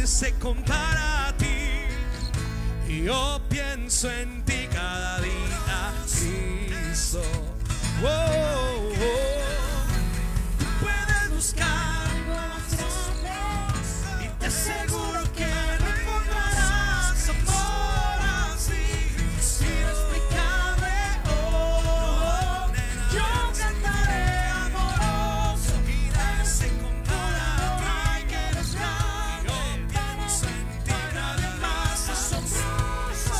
nadie se compara a ti. Y yo pienso en ti cada día, Cristo. Oh, oh. Tú puedes buscar y te aseguro que no encontrarás amor así, inexplicable. Oh, yo cantaré amoroso y nadie se compara a ti, que eres grande. Yo pienso en ti, nadie más asombroso,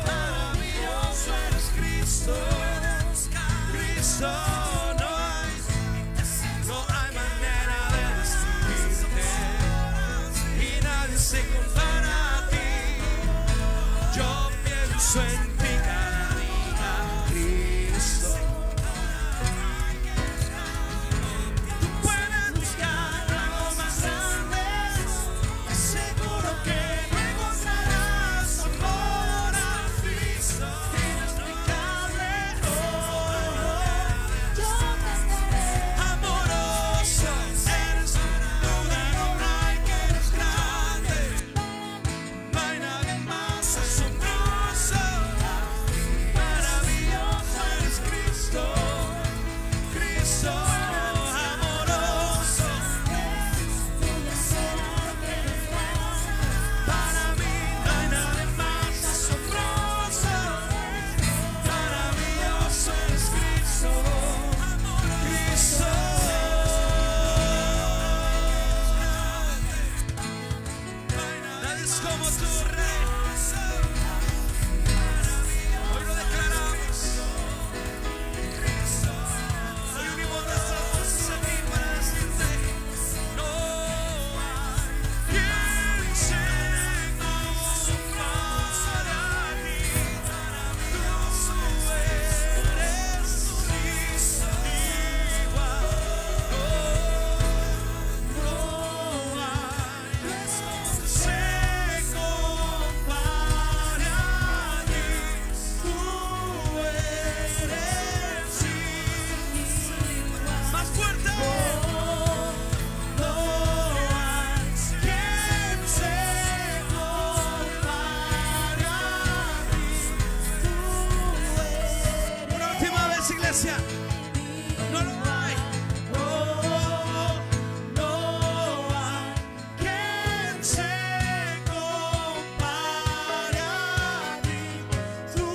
maravilloso eres Cristo. Cristo, no hay manera de describirte y nadie se compara a ti. Yo pienso en ti cada día, Cristo. Tú puedes buscar algo más grande, seguro que no encontrarás amor así, inexplicable. Amoroso eres, duda no hay, que eres grande. No hay nadie más asombroso, maravilloso eres Cristo. Cristo amoroso, para mí no hay nadie más asombroso, maravilloso eres Cristo. Cristo. Nadie es como tu Rey. Hoy lo declaramos. Hoy unimos nuestras voces aquí para decirte: no hay quien se compare a ti. Tú eres igual. No hay quien se compare a ti. Tú eres igual. Más fuerte. No hay quien se compare a ti. Una última vez, iglesia. No lo hay. No hay quien se compare a ti. Tú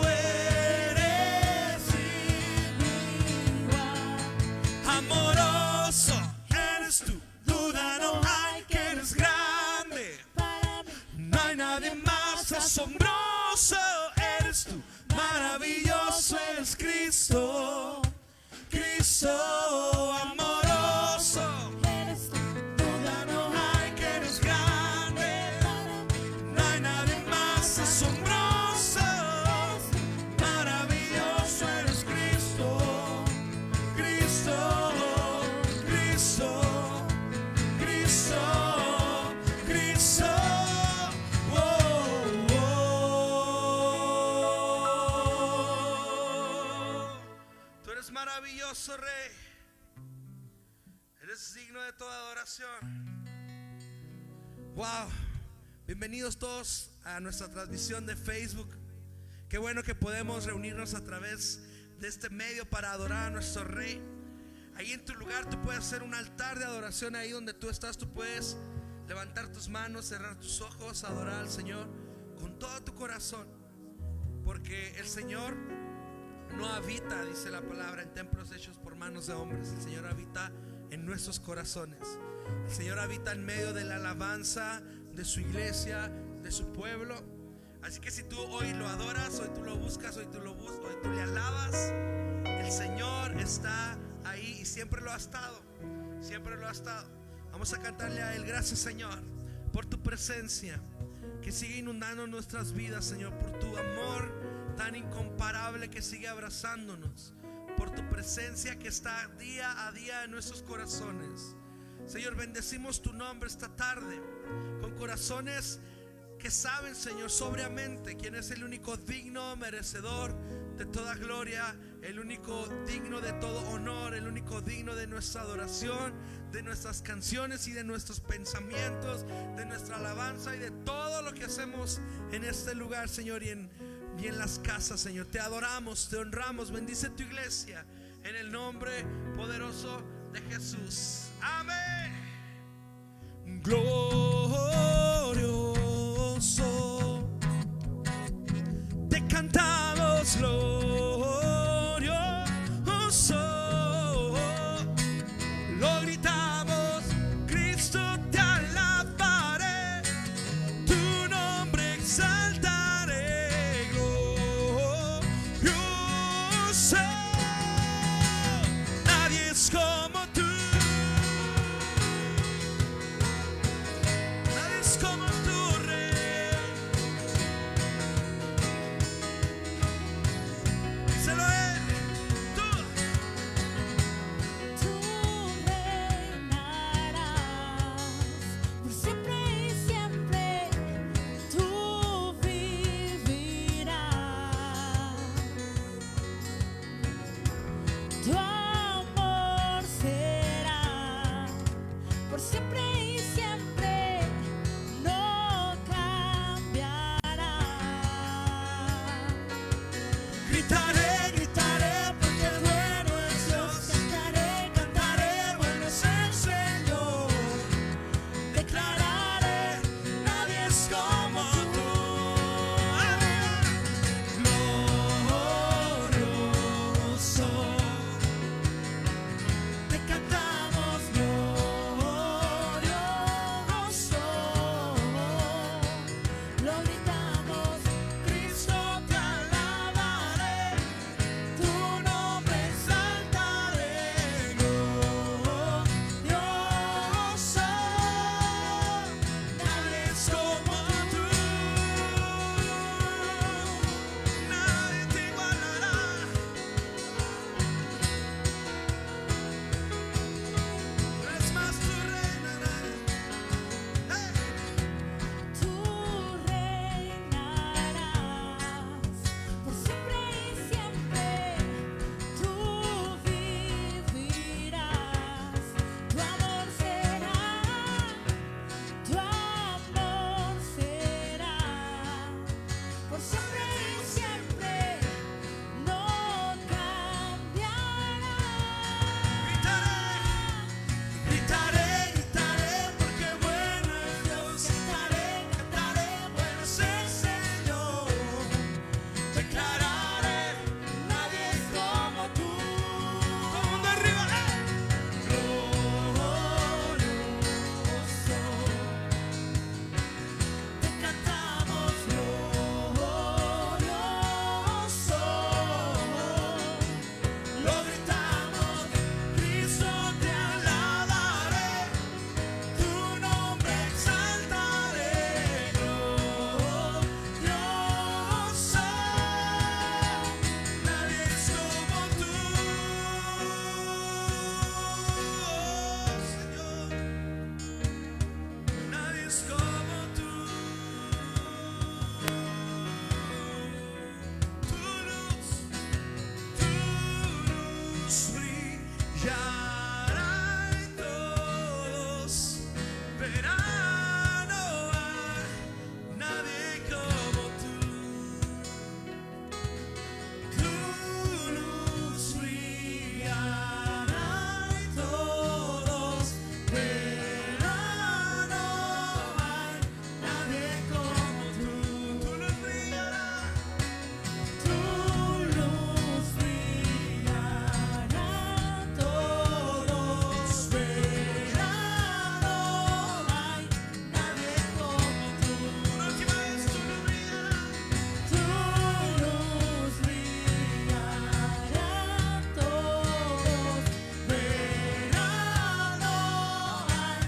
eres igual. Amoroso eres tú, duda no hay, que eres grande. No hay nadie más asombroso, eres tú, maravilloso eres Cristo. Cristo amoroso, duda no hay, que eres grande. No hay nadie más asombroso, maravilloso eres Cristo. Cristo, Cristo, Cristo, Cristo. Oh, oh. Tú eres maravilloso, Rey. Eres digno de toda adoración. Wow. Bienvenidos todos a nuestra transmisión de Facebook. Qué bueno que podemos reunirnos a través de este medio para adorar a nuestro Rey. Ahí en tu lugar tú puedes hacer un altar de adoración. Ahí donde tú estás, tú puedes levantar tus manos, cerrar tus ojos, adorar al Señor con todo tu corazón, porque el Señor no habita, dice la palabra, en templos hechos por manos de hombres. El Señor habita en nuestros corazones. El Señor habita en medio de la alabanza de su iglesia, de su pueblo. Así que si tú hoy lo adoras, hoy tú lo buscas, hoy tú le alabas, el Señor está ahí y siempre lo ha estado. Siempre lo ha estado. Vamos a cantarle a Él: gracias, Señor, por tu presencia que sigue inundando nuestras vidas, Señor, por tu amor tan incomparable que sigue abrazándonos, por tu presencia que está día a día en nuestros corazones. Señor, bendecimos tu nombre esta tarde con corazones que saben, Señor, sobriamente quién es el único digno, merecedor de toda gloria el único digno de todo honor, el único digno de nuestra adoración, de nuestras canciones y de nuestros pensamientos, de nuestra alabanza y de todo lo que hacemos en este lugar, Señor, y en las casas, Señor. Te adoramos, te honramos. Bendice tu iglesia en el nombre poderoso de Jesús. Amén. Glorioso, te cantamos glorioso, lo gritamos, Cristo te alabaré, tu nombre exaltaré, glorioso, nadie es como tú. Como tu rey, se lo es tú. Tú reinarás por siempre y siempre. Tú vivirás. Tu amor será por siempre y siempre. Gritaré, gritaré, porque bueno es Dios. Cantaré, cantaré, bueno es el Señor. Declararé, nadie es como tú. Glorioso, te cantamos glorioso, lo gritamos, Cristo te alabaré, tu nombre exaltaré, glorioso, nadie es como tú, nadie te igualará. Es más, tú reinarás. Tú reinarás por siempre y siempre. Tú vivirás. Tu amor será. Tu amor será por siempre y siempre. No cambiará. Gritaré, gritaré, porque bueno es Dios. Cantaré, cantaré, bueno es el Señor. Declararé, nadie es como tú. Todo el mundo arriba, glorioso, te cantamos glorioso, lo gritamos, Cristo te alabaré, tu nombre exaltaré, glorioso, nadie es como tú, Señor, nadie es como tú, tu luz brillará y todos verán, no hay nadie como tú. Tu luz brillará y todos verán, no hay nadie como tú. Tu luz brillará. Tu luz brillará, todos verán, no hay nadie como tú. Una última vez, tu luz brillará. Tu luz brillará, todos verán, no hay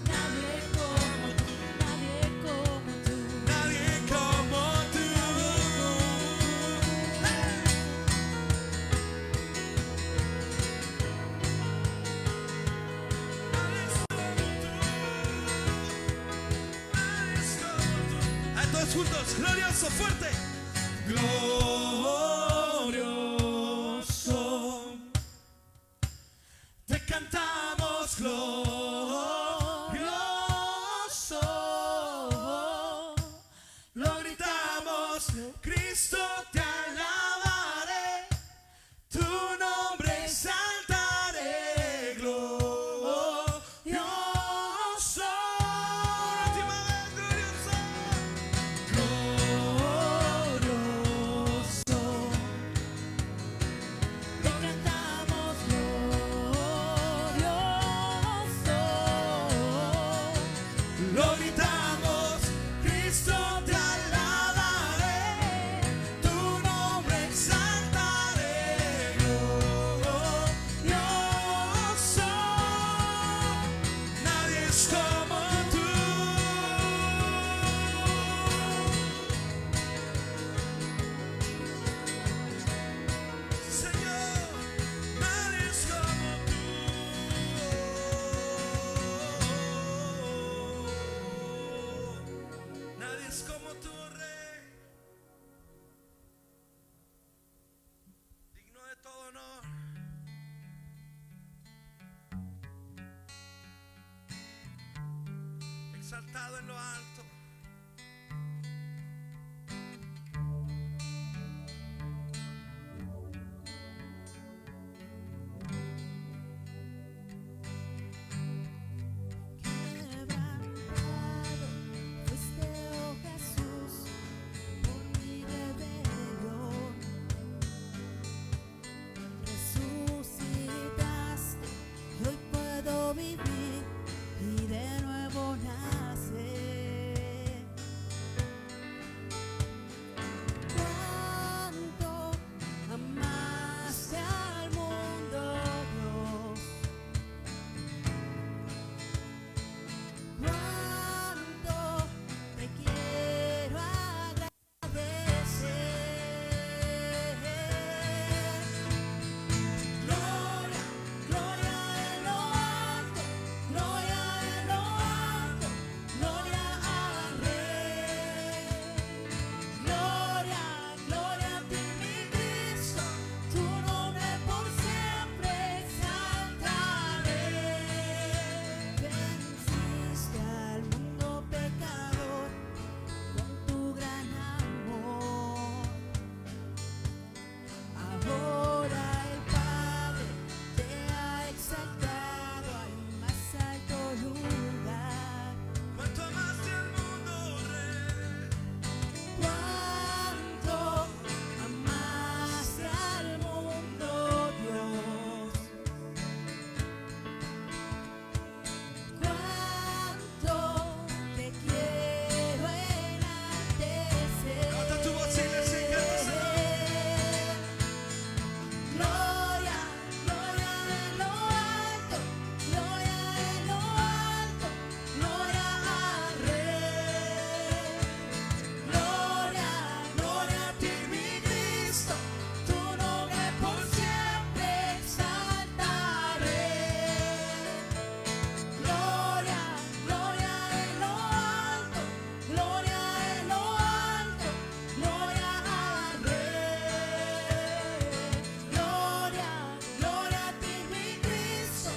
nadie como tú, nadie como tú. Nadie como tú. A todos juntos, glorioso, fuerte. Glorioso. exaltado en lo alto. Quebrantado fuiste, oh Jesús, por mi rebelión. Resucitaste y hoy puedo vivir y de nuevo nacer. Cuánto amaste al mundo, Dios. Cuánto te quiero agradecer. Gloria, gloria en lo alto, gloria en lo alto, gloria al Rey. Gloria, gloria a ti, mi Cristo, tu nombre por siempre exaltaré. Venciste al mundo pecador con tu gran amor. Ahora el Padre te ha exaltado al más alto lugar. Cuánto amaste al mundo, Rey. Cuánto amaste al mundo, Dios. Cuánto te quiero enaltecer. Levanta tu voz, iglesia, y cántaselo. Gloria, gloria en lo alto, gloria en lo alto, gloria al Rey. Gloria, gloria a ti, mi Cristo, tu nombre por siempre exaltaré. Gloria, gloria en lo alto, gloria en lo alto, gloria al Rey. Gloria, gloria a ti, mi Cristo,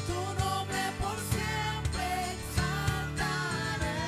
tu nombre por siempre exaltaré.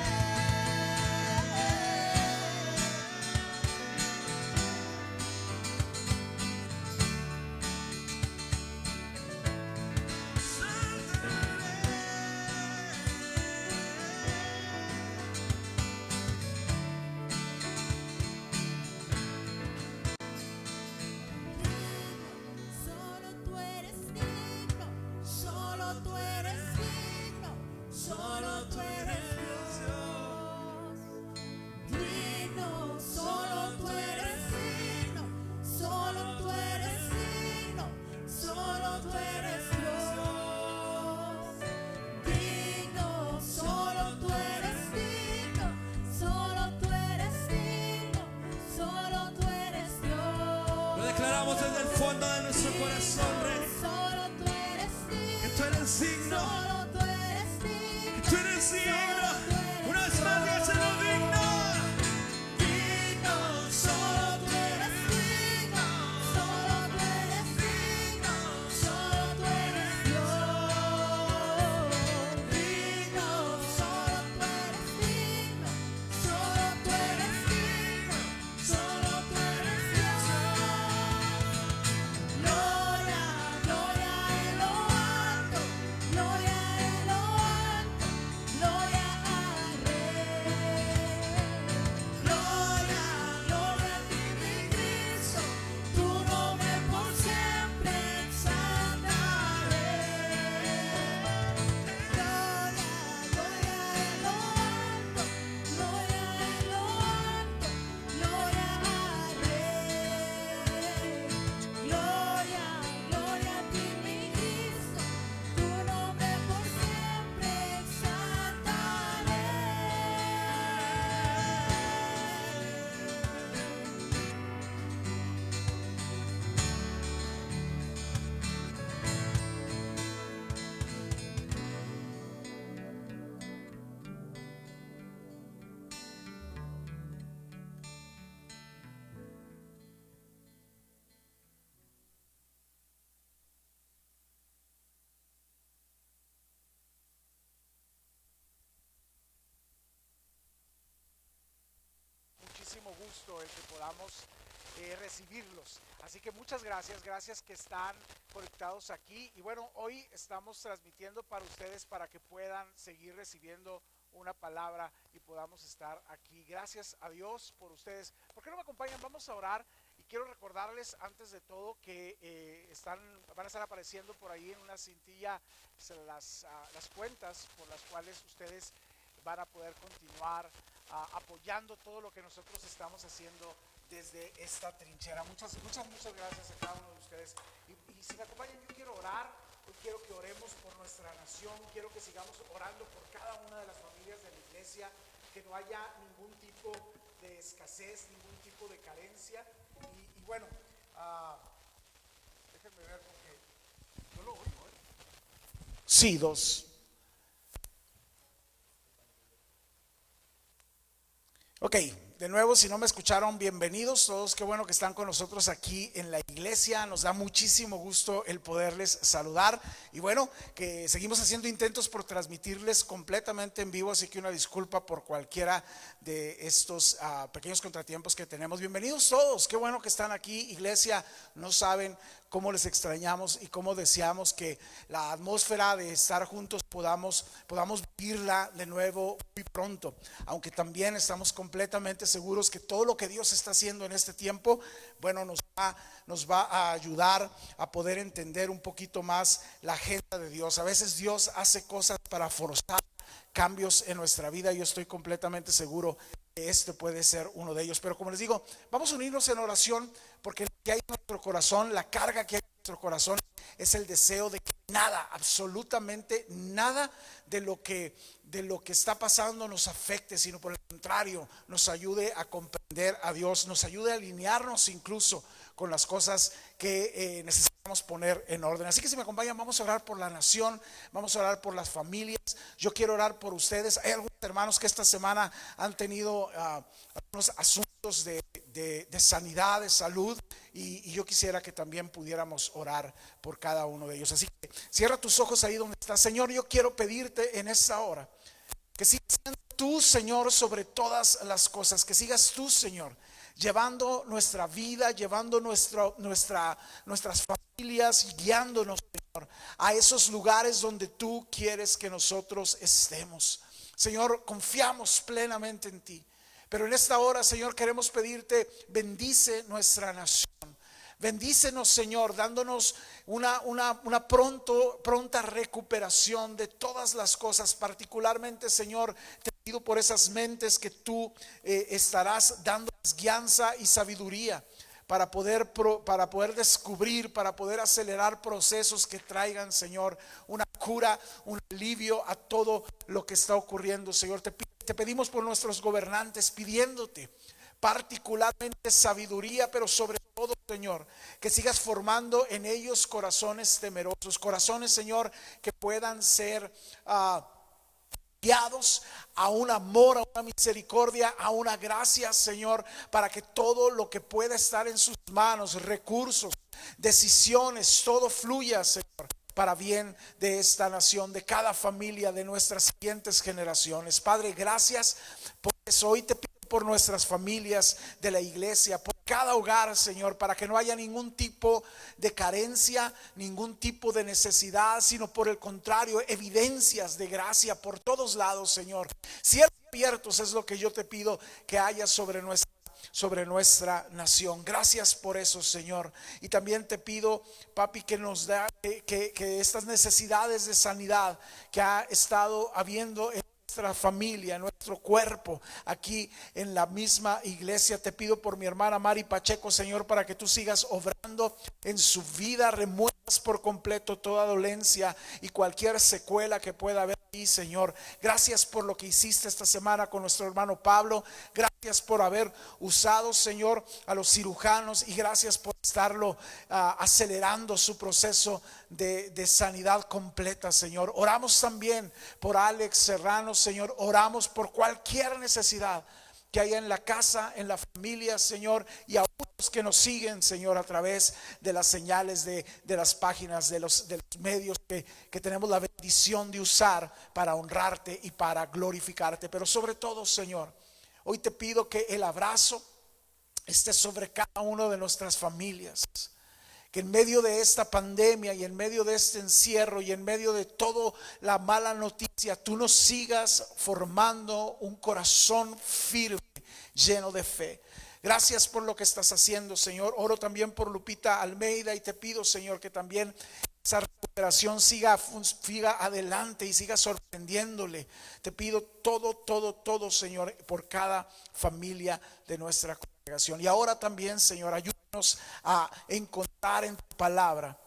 Solo tú eres digno, solo tú eres digno, solo tú eres Dios. Digno, solo tú eres digno, solo tú eres digno, solo tú eres Dios. Digno, solo tú eres digno, solo tú eres digno, solo tú eres Dios. Lo declaramos desde el fondo de nuestro corazón, Rey. Solo tú eres Que digno, tú eres digno. solo tú eres digno, Que tú eres digno. Una vez más, dígaselo, digno. digno, solo tú eres digno, solo tú eres digno, solo tú eres Dios. Digno, solo tú eres digno, solo tú eres digno, solo tú eres Dios. Gloria, gloria en lo alto, gloria en lo alto, gloria gusto el que podamos recibirlos. Así que muchas gracias que están conectados aquí. Y bueno, hoy estamos transmitiendo para ustedes para que puedan seguir recibiendo una palabra y podamos estar aquí. Gracias a Dios por ustedes. ¿Por qué no me acompañan? Vamos a orar. Y quiero recordarles antes de todo que van a estar apareciendo por ahí en una cintilla las cuentas por las cuales ustedes van a poder continuar apoyando todo lo que nosotros estamos haciendo desde esta trinchera. Muchas gracias a cada uno de ustedes. Y si me acompañan, yo quiero orar. Yo quiero que oremos por nuestra nación. Quiero que sigamos orando por cada una de las familias de la iglesia, que no haya ningún tipo de escasez, ningún tipo de carencia. Y bueno, déjenme ver porque yo lo oigo, Sí, dos. Ok, de nuevo, si no me escucharon, bienvenidos todos. Qué bueno que están con nosotros aquí en la iglesia. Nos da muchísimo gusto el poderles saludar. Y bueno, que seguimos haciendo intentos por transmitirles completamente en vivo, así que una disculpa por cualquiera de estos pequeños contratiempos que tenemos. Bienvenidos todos, qué bueno que están aquí, iglesia. No saben cómo les extrañamos y cómo deseamos que la atmósfera de estar juntos podamos vivirla de nuevo muy pronto, aunque también estamos completamente seguros que todo lo que Dios está haciendo en este tiempo, bueno, nos va a ayudar a poder entender un poquito más la agenda de Dios. A veces Dios hace cosas para forzar cambios en nuestra vida. Yo estoy completamente seguro que este puede ser uno de ellos. Pero como les digo, vamos a unirnos en oración, porque lo que hay en nuestro corazón, la carga que hay en nuestro corazón, es el deseo de que nada, absolutamente nada de lo que está pasando nos afecte, sino por el contrario, nos ayude a comprender a Dios, nos ayude a alinearnos incluso con las cosas que necesitamos poner en orden. Así que si me acompañan, vamos a orar por la nación, vamos a orar por las familias. Yo quiero orar por ustedes. Hay algunos hermanos que esta semana han tenido algunos asuntos de sanidad, de salud, y yo quisiera que también pudiéramos orar por cada uno de ellos. Así que cierra tus ojos ahí donde estás. Señor, yo quiero pedirte en esta hora que sigas siendo tú, Señor, sobre todas las cosas, que sigas tú, Señor, llevando nuestra vida, llevando nuestras familias y guiándonos, Señor, a esos lugares donde tú quieres que nosotros estemos. Señor, confiamos plenamente en ti, pero en esta hora, Señor, queremos pedirte, bendice nuestra nación. Bendícenos, Señor, dándonos una pronta recuperación de todas las cosas. Particularmente, Señor, te pido por esas mentes que tú estarás dando guianza y sabiduría para poder descubrir, para poder acelerar procesos que traigan, Señor, una cura, un alivio a todo lo que está ocurriendo, Señor. Te pedimos por nuestros gobernantes, pidiéndote particularmente sabiduría, pero sobre todo, Señor, que sigas formando en ellos corazones temerosos, corazones, Señor, que puedan ser guiados a un amor, a una misericordia, a una gracia, Señor, para que todo lo que pueda estar en sus manos, recursos, decisiones, todo fluya, Señor, para bien de esta nación, de cada familia, de nuestras siguientes generaciones. Padre, gracias por eso. Hoy te pido por nuestras familias de la iglesia, por cada hogar, Señor, para que no haya ningún tipo de carencia, ningún tipo de necesidad, sino por el contrario, evidencias de gracia por todos lados, Señor. Cielos abiertos es lo que yo te pido que haya sobre nuestra nación. Gracias por eso, Señor. Y también te pido, papi, que nos da que estas necesidades de sanidad que ha estado habiendo en nuestra familia, nuestro cuerpo, aquí en la misma iglesia, te pido por mi hermana Mari Pacheco, Señor, para que tú sigas obrando en su vida, remuevas por completo toda dolencia y cualquier secuela que pueda haber ahí, Señor. Gracias por lo que hiciste esta semana con nuestro hermano Pablo. Gracias por haber usado, Señor, a los cirujanos, y gracias por estarlo acelerando su proceso de sanidad completa, Señor. Oramos también por Alex Serrano, Señor. Oramos por cualquier necesidad que haya en la casa, en la familia, Señor, y a los que nos siguen, Señor, a través de las señales de las páginas, de los medios que tenemos la bendición de usar para honrarte y para glorificarte. Pero sobre todo, Señor, hoy te pido que el abrazo, esté sobre cada uno de nuestras familias. Que en medio de esta pandemia y en medio de este encierro y en medio de toda la mala noticia, tú nos sigas formando un corazón firme, lleno de fe. Gracias por lo que estás haciendo, Señor. Oro también por Lupita Almeida y te pido, Señor, que también esa recuperación siga adelante y siga sorprendiéndole. Te pido todo, Señor, por cada familia de nuestra congregación. Y ahora también, Señor, ayúdanos a encontrar en tu palabra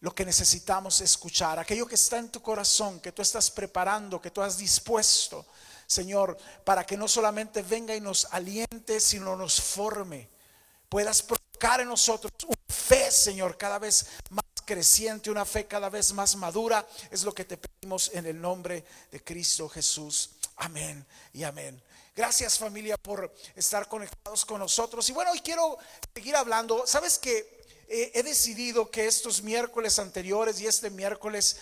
lo que necesitamos escuchar, aquello que está en tu corazón, que tú estás preparando, que tú has dispuesto, Señor, para que no solamente venga y nos aliente, sino nos forme. Puedas provocar en nosotros una fe, Señor, cada vez más creciente, una fe cada vez más madura. Es lo que te pedimos en el nombre de Cristo Jesús. Amén y amén. Gracias, familia, por estar conectados con nosotros. Y bueno, hoy quiero seguir hablando. ¿Sabes qué? He decidido que estos miércoles anteriores y este miércoles,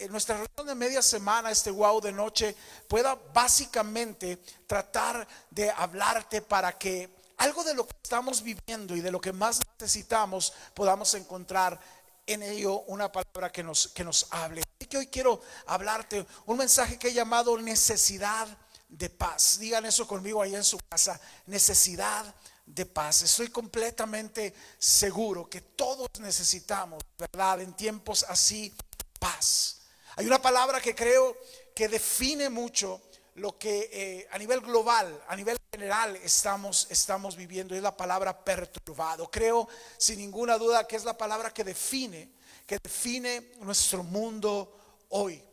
nuestra reunión de media semana, este wow de noche, pueda básicamente tratar de hablarte para que algo de lo que estamos viviendo y de lo que más necesitamos podamos encontrar en ello una palabra que nos hable. Así que hoy quiero hablarte un mensaje que he llamado necesidad de paz. Digan eso conmigo ahí en su casa: necesidad de paz. Estoy completamente seguro que todos necesitamos, ¿verdad?, en tiempos así, paz. Hay una palabra que creo que define mucho lo que a nivel global, a nivel general estamos viviendo, y es la palabra perturbado. Creo sin ninguna duda que es la palabra que define nuestro mundo hoy.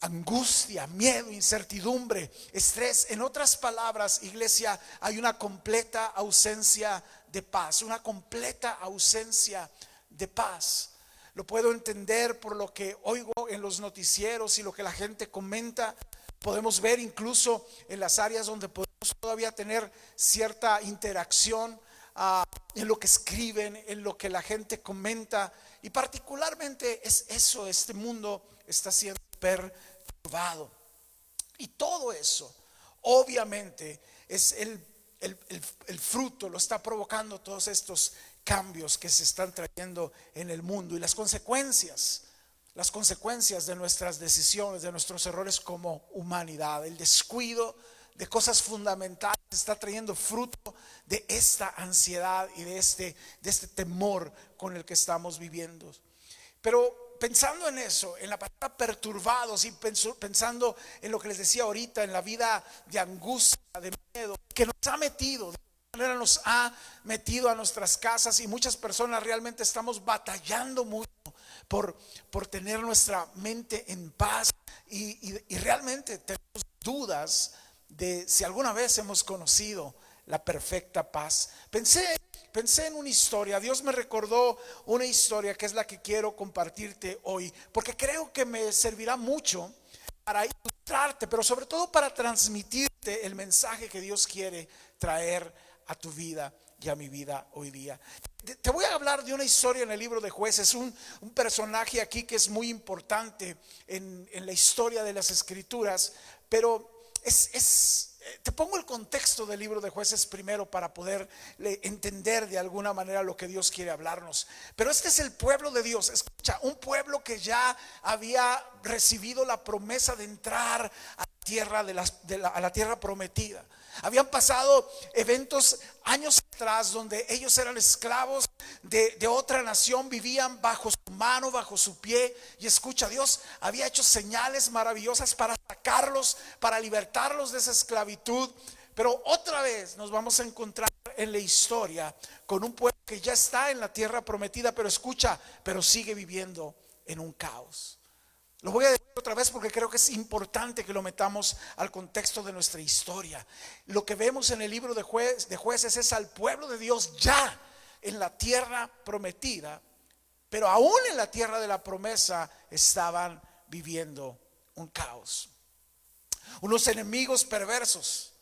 Angustia, miedo, incertidumbre, estrés. En otras palabras, iglesia, hay una completa ausencia de paz, una completa ausencia de paz. Lo puedo entender por lo que oigo en los noticieros y lo que la gente comenta. Podemos ver incluso en las áreas donde podemos todavía tener cierta interacción, en lo que escriben, en lo que la gente comenta. Y particularmente es eso, este mundo está siendo perturbado. Y todo eso obviamente es el fruto, lo está provocando todos estos cambios que se están trayendo en el mundo, y las consecuencias de nuestras decisiones, de nuestros errores como humanidad. El descuido de cosas fundamentales está trayendo fruto de esta ansiedad y de este temor con el que estamos viviendo. Pero pensando en eso, en la palabra perturbados, y pensando en lo que les decía ahorita, en la vida de angustia, de miedo que nos ha metido, de alguna manera nos ha metido a nuestras casas, y muchas personas realmente estamos batallando mucho por tener nuestra mente en paz, y realmente tenemos dudas de si alguna vez hemos conocido la perfecta paz. Pensé en una historia. Dios me recordó una historia que es la que quiero compartirte hoy, porque creo que me servirá mucho para ilustrarte, pero sobre todo para transmitirte el mensaje que Dios quiere traer a tu vida y a mi vida hoy día. Te voy a hablar de una historia en el libro de Jueces, un personaje aquí que es muy importante en la historia de las Escrituras, pero te pongo el contexto del libro de Jueces primero para poder entender de alguna manera lo que Dios quiere hablarnos. Pero este es el pueblo de Dios. Escucha, un pueblo que ya había recibido la promesa de entrar a la tierra, a la tierra prometida. Habían pasado eventos años atrás donde ellos eran esclavos de otra nación, vivían bajo su mano, bajo su pie. Y escucha, Dios había hecho señales maravillosas para sacarlos, para libertarlos de esa esclavitud. Pero otra vez nos vamos a encontrar en la historia con un pueblo que ya está en la tierra prometida, pero escucha, pero sigue viviendo en un caos. Lo voy a decir otra vez porque creo que es importante que lo metamos al contexto de nuestra historia. Lo que vemos en el libro de Jueces es al pueblo de Dios ya en la tierra prometida, pero aún en la tierra de la promesa estaban viviendo un caos. Unos enemigos perversos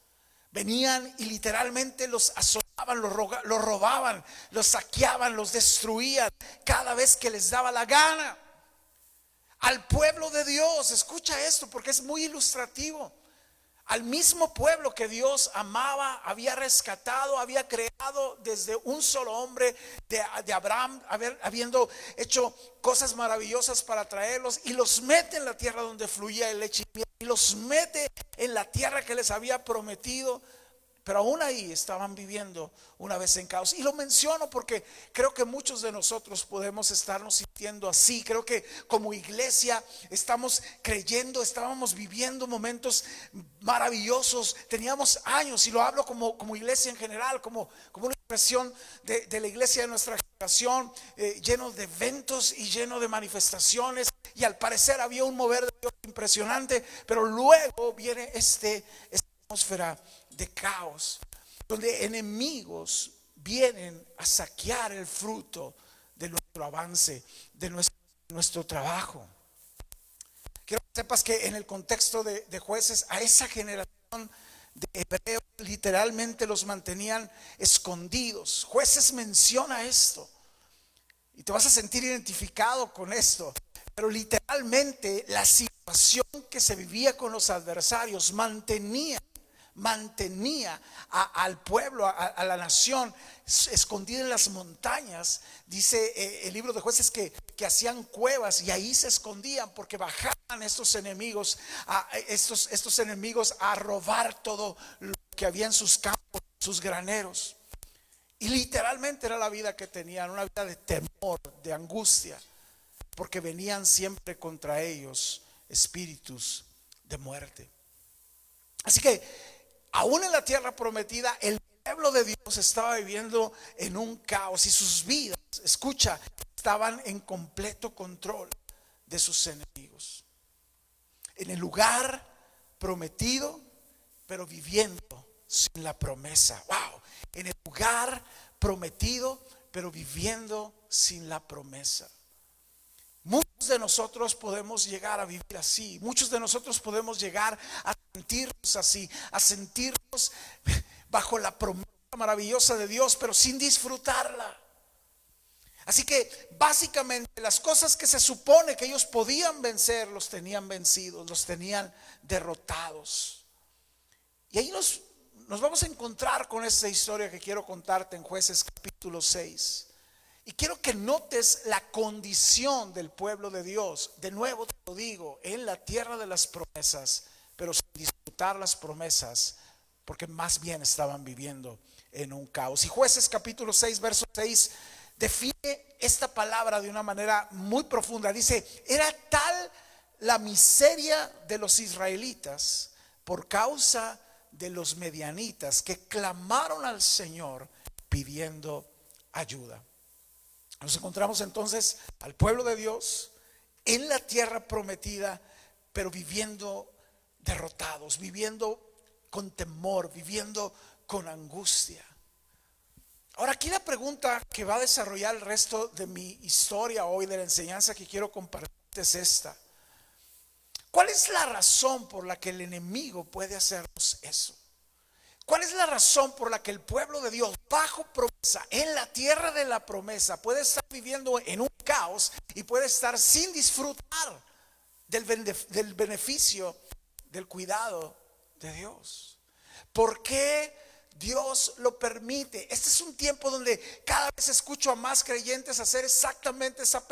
venían y literalmente los asolaban, los robaban, los saqueaban, los destruían cada vez que les daba la gana. Al pueblo de Dios, escucha esto porque es muy ilustrativo. al mismo pueblo que Dios amaba, había rescatado, había creado desde un solo hombre de Abraham, habiendo hecho cosas maravillosas para traerlos, y los mete en la tierra donde fluía el leche y miel, y los mete en la tierra que les había prometido. Pero aún ahí estaban viviendo una vez en caos. Y lo menciono porque creo que muchos de nosotros podemos estarnos sintiendo así. Creo que como iglesia estamos creyendo, estábamos viviendo momentos maravillosos. Teníamos años, y lo hablo como iglesia en general, como una expresión de la iglesia de nuestra generación, lleno de eventos y lleno de manifestaciones. Y al parecer había un mover de Dios impresionante. Pero luego viene esta atmósfera de caos, donde enemigos vienen a saquear el fruto de nuestro avance, de nuestro trabajo. Quiero que sepas que en el contexto de Jueces, a esa generación de hebreos literalmente los mantenían escondidos. Jueces menciona esto y te vas a sentir identificado con esto, pero literalmente la situación que se vivía con los adversarios mantenía al pueblo, a la nación escondida en las montañas. Dice el libro de Jueces que hacían cuevas y ahí se escondían, porque bajaban estos enemigos a robar todo lo que había en sus campos, sus graneros. Y literalmente era la vida que tenían, una vida de temor, de angustia, porque venían siempre contra ellos espíritus de muerte. Así que aún en la tierra prometida, el pueblo de Dios estaba viviendo en un caos, y sus vidas, escucha, estaban en completo control de sus enemigos. En el lugar prometido, pero viviendo sin la promesa. Wow, en el lugar prometido, pero viviendo sin la promesa. Muchos de nosotros podemos llegar a vivir así. Muchos de nosotros podemos llegar a sentirnos así, a sentirnos bajo la promesa maravillosa de Dios, pero sin disfrutarla. Así que básicamente las cosas que se supone que ellos podían vencer, los tenían vencidos, los tenían derrotados. Y ahí nos vamos a encontrar con esta historia que quiero contarte en Jueces capítulo 6. Y quiero que notes la condición del pueblo de Dios. De nuevo te lo digo, en la tierra de las promesas, pero sin disfrutar las promesas, porque más bien estaban viviendo en un caos. Y Jueces capítulo 6, verso 6, define esta palabra de una manera muy profunda. Dice: era tal la miseria de los israelitas por causa de los medianitas, que clamaron al Señor pidiendo ayuda. Nos encontramos entonces al pueblo de Dios en la tierra prometida, pero viviendo derrotados, viviendo con temor, viviendo con angustia. Ahora, aquí la pregunta que va a desarrollar el resto de mi historia hoy, de la enseñanza que quiero compartirte, es esta: ¿cuál es la razón por la que el enemigo puede hacernos eso? ¿Cuál es la razón por la que el pueblo de Dios, bajo promesa, en la tierra de la promesa, puede estar viviendo en un caos y puede estar sin disfrutar del beneficio, del cuidado de Dios? ¿Por qué Dios lo permite? Este es un tiempo donde cada vez escucho a más creyentes hacer exactamente esa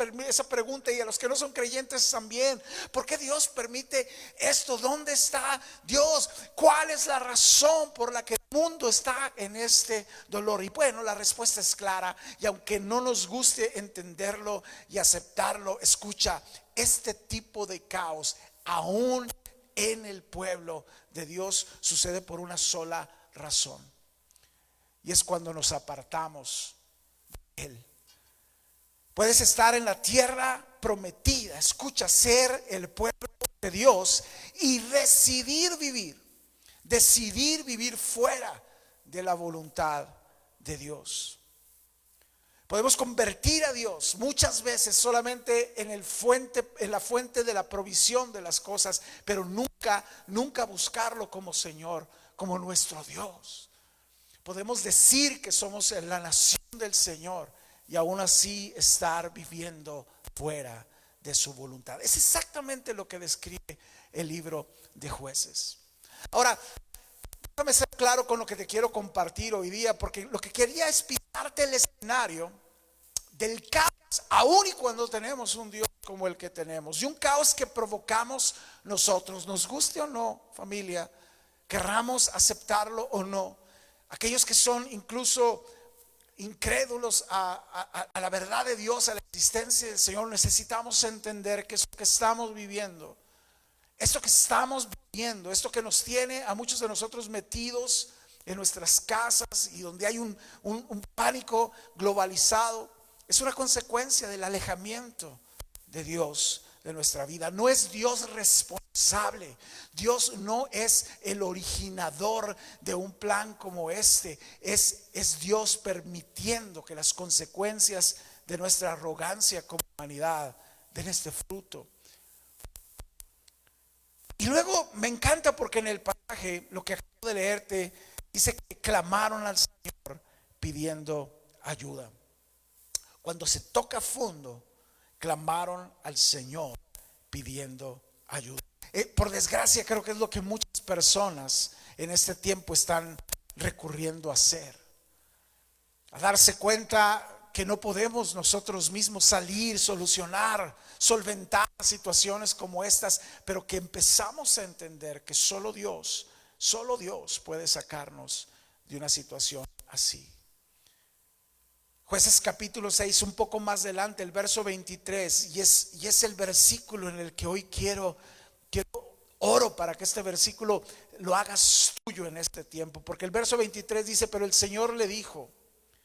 pregunta, y a los que no son creyentes también. ¿Por qué Dios permite esto? ¿Dónde está Dios? ¿Cuál es la razón por la que el mundo está en este dolor? Y bueno, la respuesta es clara, y aunque no nos guste entenderlo y aceptarlo, escucha, este tipo de caos aún en el pueblo de Dios sucede por una sola razón, y es cuando nos apartamos de Él. Puedes estar en la tierra prometida, escucha, ser el pueblo de Dios y decidir vivir fuera de la voluntad de Dios. Podemos convertir a Dios muchas veces solamente en la fuente de la provisión de las cosas, pero nunca buscarlo como Señor, como nuestro Dios. Podemos decir que somos la nación del Señor y aún así estar viviendo fuera de su voluntad. Es exactamente lo que describe el libro de Jueces. Ahora, déjame ser claro con lo que te quiero compartir hoy día, porque lo que quería es pintarte el escenario del caos, aun y cuando tenemos un Dios como el que tenemos, y un caos que provocamos nosotros, nos guste o no, familia, querramos aceptarlo o no. Aquellos que son incluso incrédulos a la verdad de Dios, a la existencia del Señor, necesitamos entender que esto que estamos viviendo, esto que estamos viviendo, esto que nos tiene a muchos de nosotros metidos en nuestras casas y donde hay un pánico globalizado, es una consecuencia del alejamiento de Dios de nuestra vida. No es Dios responsable. Dios no es el originador de un plan como este. Es Dios permitiendo que las consecuencias de nuestra arrogancia como humanidad den este fruto. Y luego me encanta porque en el pasaje, lo que acabo de leerte, dice que clamaron al Señor pidiendo ayuda. Cuando se toca fondo, clamaron al Señor pidiendo ayuda. Por desgracia, creo que es lo que muchas personas en este tiempo están recurriendo a hacer. A darse cuenta que no podemos nosotros mismos salir, solucionar, solventar situaciones como estas, pero que empezamos a entender que solo Dios puede sacarnos de una situación así. Jueces capítulo 6, un poco más adelante, el verso 23, y es el versículo en el que hoy quiero oro para que este versículo lo hagas tuyo en este tiempo, porque el verso 23 dice, pero el Señor le dijo,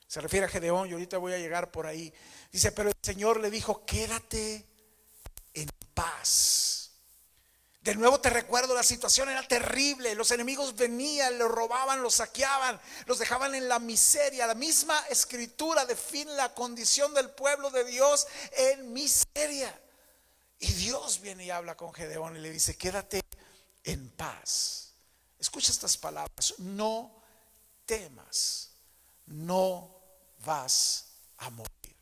se refiere a Gedeón, y ahorita voy a llegar por ahí, dice, pero el Señor le dijo, quédate en paz. De nuevo te recuerdo, la situación era terrible, los enemigos venían, los robaban, los saqueaban, los dejaban en la miseria. La misma escritura define la condición del pueblo de Dios en miseria. Y Dios viene y habla con Gedeón y le dice, quédate en paz. Escucha estas palabras, no temas, no vas a morir.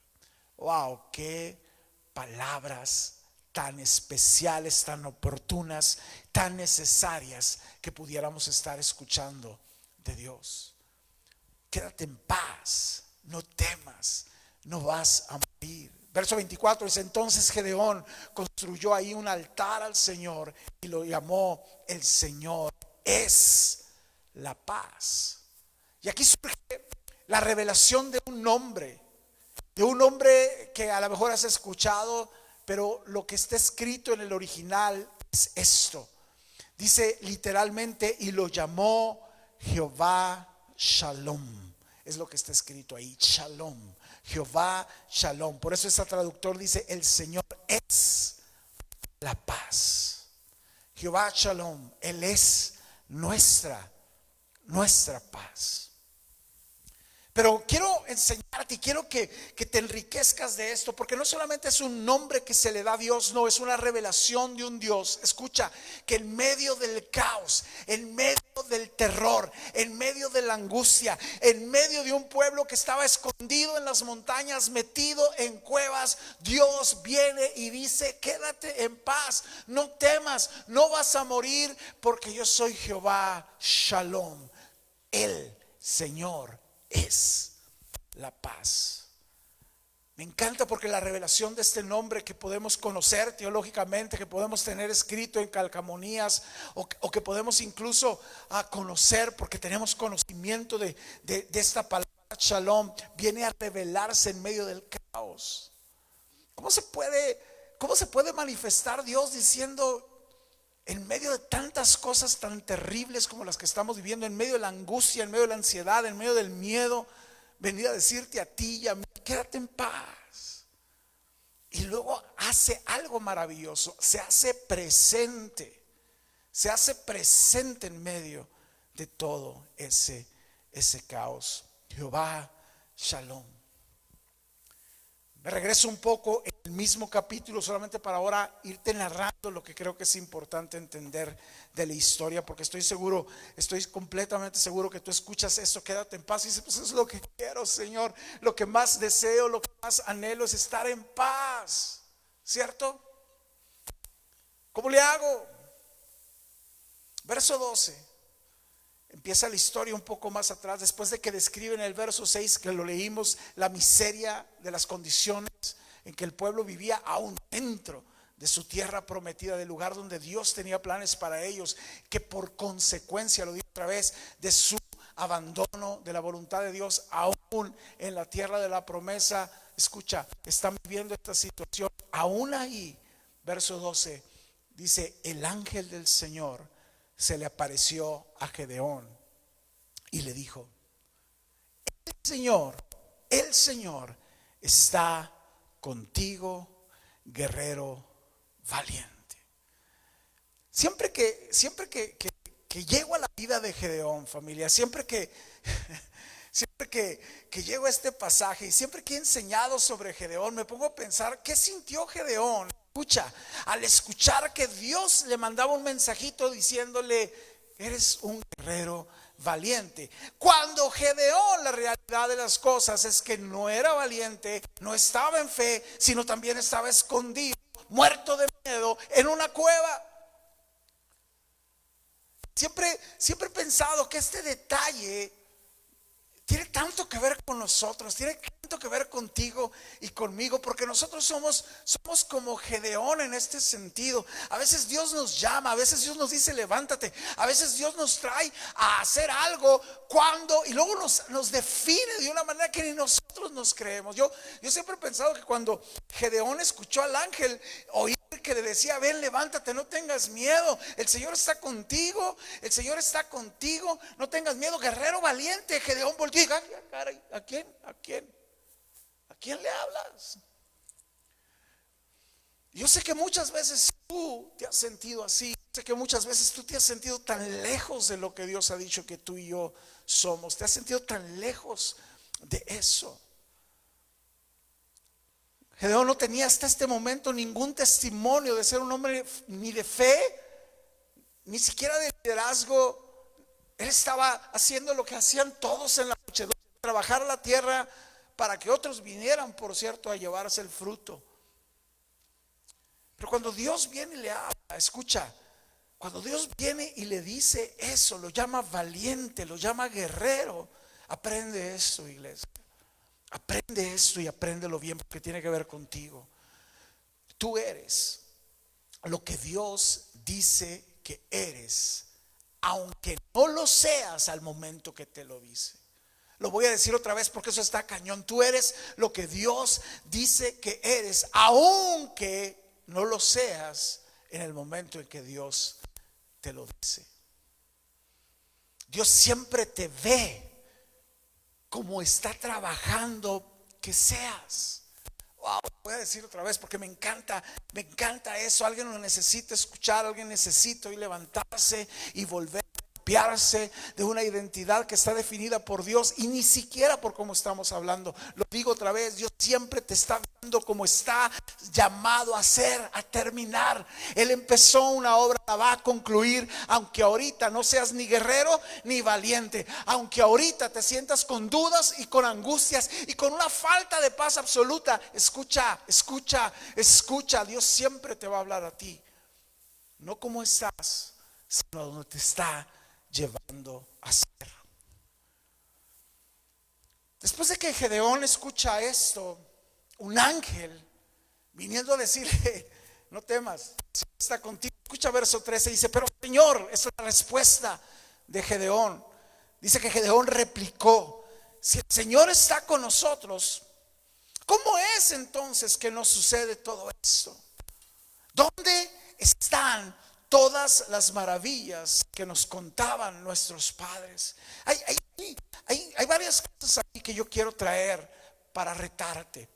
Wow, qué palabras tan especiales, tan oportunas, tan necesarias que pudiéramos estar escuchando de Dios. Quédate en paz, no temas, no vas a morir. Verso 24 dice, entonces Gedeón construyó ahí un altar al Señor y lo llamó el Señor es la paz. Y aquí surge la revelación de un nombre que a lo mejor has escuchado, pero lo que está escrito en el original es esto. Dice literalmente, y lo llamó Jehová Shalom. Es lo que está escrito ahí, Shalom. Jehová Shalom. Por eso ese traductor dice, el Señor es la paz. Jehová Shalom, Él es nuestra paz. Pero quiero enseñarte y quiero que te enriquezcas de esto, porque no solamente es un nombre que se le da a Dios, no, es una revelación de un Dios. Escucha, que en medio del caos, en medio del terror, en medio de la angustia, en medio de un pueblo que estaba escondido en las montañas, metido en cuevas, Dios viene y dice, quédate en paz, no temas, no vas a morir, porque yo soy Jehová Shalom, el Señor es la paz. Me encanta porque la revelación de este nombre que podemos conocer teológicamente, que podemos tener escrito en calcamonías o que podemos incluso conocer porque tenemos conocimiento de esta palabra Shalom, viene a revelarse en medio del caos. ¿Cómo se puede manifestar Dios diciendo, en medio de tantas cosas tan terribles como las que estamos viviendo, en medio de la angustia, en medio de la ansiedad, en medio del miedo, venir a decirte a ti y a mí, quédate en paz? Y luego hace algo maravilloso, se hace presente en medio de todo ese caos. Jehová Shalom. Me regreso un poco en el mismo capítulo, solamente para ahora irte narrando lo que creo que es importante entender de la historia, porque estoy completamente seguro que tú escuchas esto, quédate en paz, y dices, pues eso es lo que quiero, Señor, lo que más deseo, lo que más anhelo es estar en paz, ¿cierto? ¿Cómo le hago? Verso 12, empieza la historia un poco más atrás, después de que describe en el verso 6, que lo leímos, la miseria de las condiciones en que el pueblo vivía aún dentro de su tierra prometida, del lugar donde Dios tenía planes para ellos, que por consecuencia, lo digo otra vez, de su abandono de la voluntad de Dios, aún en la tierra de la promesa, escucha, están viviendo esta situación. Aún ahí, verso 12, dice: el ángel del Señor se le apareció a Gedeón y le dijo: el Señor está contigo, guerrero valiente. Siempre que llego a la vida de Gedeón, familia, siempre que llego a este pasaje y siempre que he enseñado sobre Gedeón, me pongo a pensar qué sintió Gedeón. Escucha, al escuchar que Dios le mandaba un mensajito diciéndole: eres un guerrero valiente. Cuando Gedeón, la realidad de las cosas es que no era valiente, no estaba en fe, sino también estaba escondido, muerto de miedo, en una cueva. Siempre he pensado que este detalle tiene tanto que ver con nosotros, tiene tanto que ver contigo y conmigo, porque nosotros somos como Gedeón en este sentido. A veces Dios nos llama, a veces Dios nos dice: levántate, a veces Dios nos trae a hacer algo y luego nos define de una manera que ni nosotros nos creemos. Yo siempre he pensado que cuando Gedeón escuchó al ángel oír que le decía: ven, levántate, no tengas miedo, el Señor está contigo, no tengas miedo, guerrero valiente. Gedeón volvió y dijo: ¿a quién le hablas? Yo sé que muchas veces tú te has sentido así. Sé que muchas veces tú te has sentido tan lejos de lo que Dios ha dicho que tú y yo somos. Te has sentido tan lejos de eso. Gedeón no tenía hasta este momento ningún testimonio de ser un hombre ni de fe, ni siquiera de liderazgo. Él estaba haciendo lo que hacían todos en la muchedumbre: trabajar la tierra para que otros vinieran, por cierto, a llevarse el fruto. Pero cuando Dios viene y le habla, escucha, cuando Dios viene y le dice eso, lo llama valiente, lo llama guerrero. Aprende esto, iglesia. Aprende esto y apréndelo bien, porque tiene que ver contigo. Tú eres lo que Dios dice que eres, aunque no lo seas al momento que te lo dice. Lo voy a decir otra vez porque eso está cañón. Tú eres lo que Dios dice que eres, aunque no lo seas en el momento en que Dios te lo dice. Dios siempre te ve como está trabajando que seas. Wow, voy a decir otra vez porque me encanta eso. Alguien lo necesita escuchar, alguien necesita hoy levantarse y volver a apropiarse de una identidad que está definida por Dios y ni siquiera por cómo estamos hablando. Lo digo otra vez: Dios siempre te está viendo como está llamado a ser, a terminar. Él empezó una obra, la va a concluir, aunque ahorita no seas ni guerrero ni valiente, aunque ahorita te sientas con dudas y con angustias y con una falta de paz absoluta. Escucha, Dios siempre te va a hablar a ti, no cómo estás, sino a donde te está llevando a ser. Después de que Gedeón escucha esto, un ángel viniendo a decirle: no temas, está contigo. Escucha verso 13, dice: pero Señor, esa es la respuesta de Gedeón. Dice que Gedeón replicó: si el Señor está con nosotros, ¿cómo es entonces que nos sucede todo esto? ¿Dónde están todas las maravillas que nos contaban nuestros padres? Hay varias cosas aquí que yo quiero traer para retarte,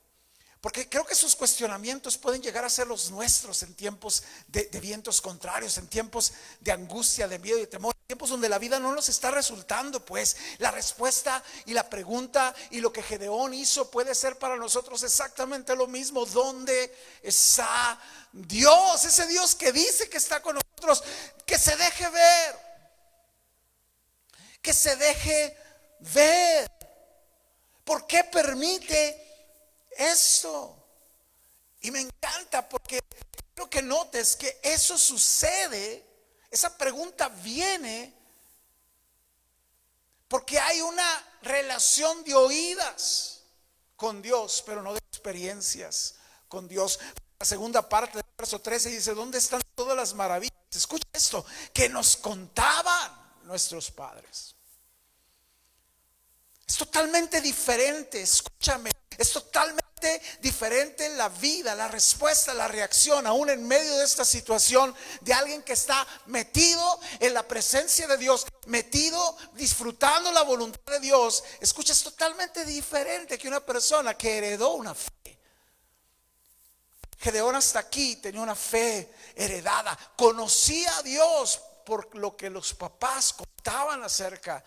porque creo que esos cuestionamientos pueden llegar a ser los nuestros en tiempos de vientos contrarios, en tiempos de angustia, de miedo y de temor, en tiempos donde la vida no nos está resultando. Pues la respuesta y la pregunta y lo que Gedeón hizo puede ser para nosotros exactamente lo mismo. ¿Dónde está Dios? Ese Dios que dice que está con nosotros, que se deje ver, que se deje ver. ¿Por qué permite esto? Y me encanta porque quiero que notes que eso sucede. Esa pregunta viene relación de oídas con Dios, pero no de experiencias con Dios. La segunda parte del verso 13 dice: ¿dónde están todas las maravillas? Escucha esto, que nos contaban nuestros padres. Es totalmente diferente, escúchame, es totalmente diferente la vida, la respuesta, la reacción, aún en medio de esta situación, de alguien que está metido en la presencia de Dios, metido disfrutando la voluntad de Dios. Escucha, es totalmente diferente que una persona que heredó una fe. Gedeón hasta aquí tenía una fe heredada, conocía a Dios por lo que los papás contaban acerca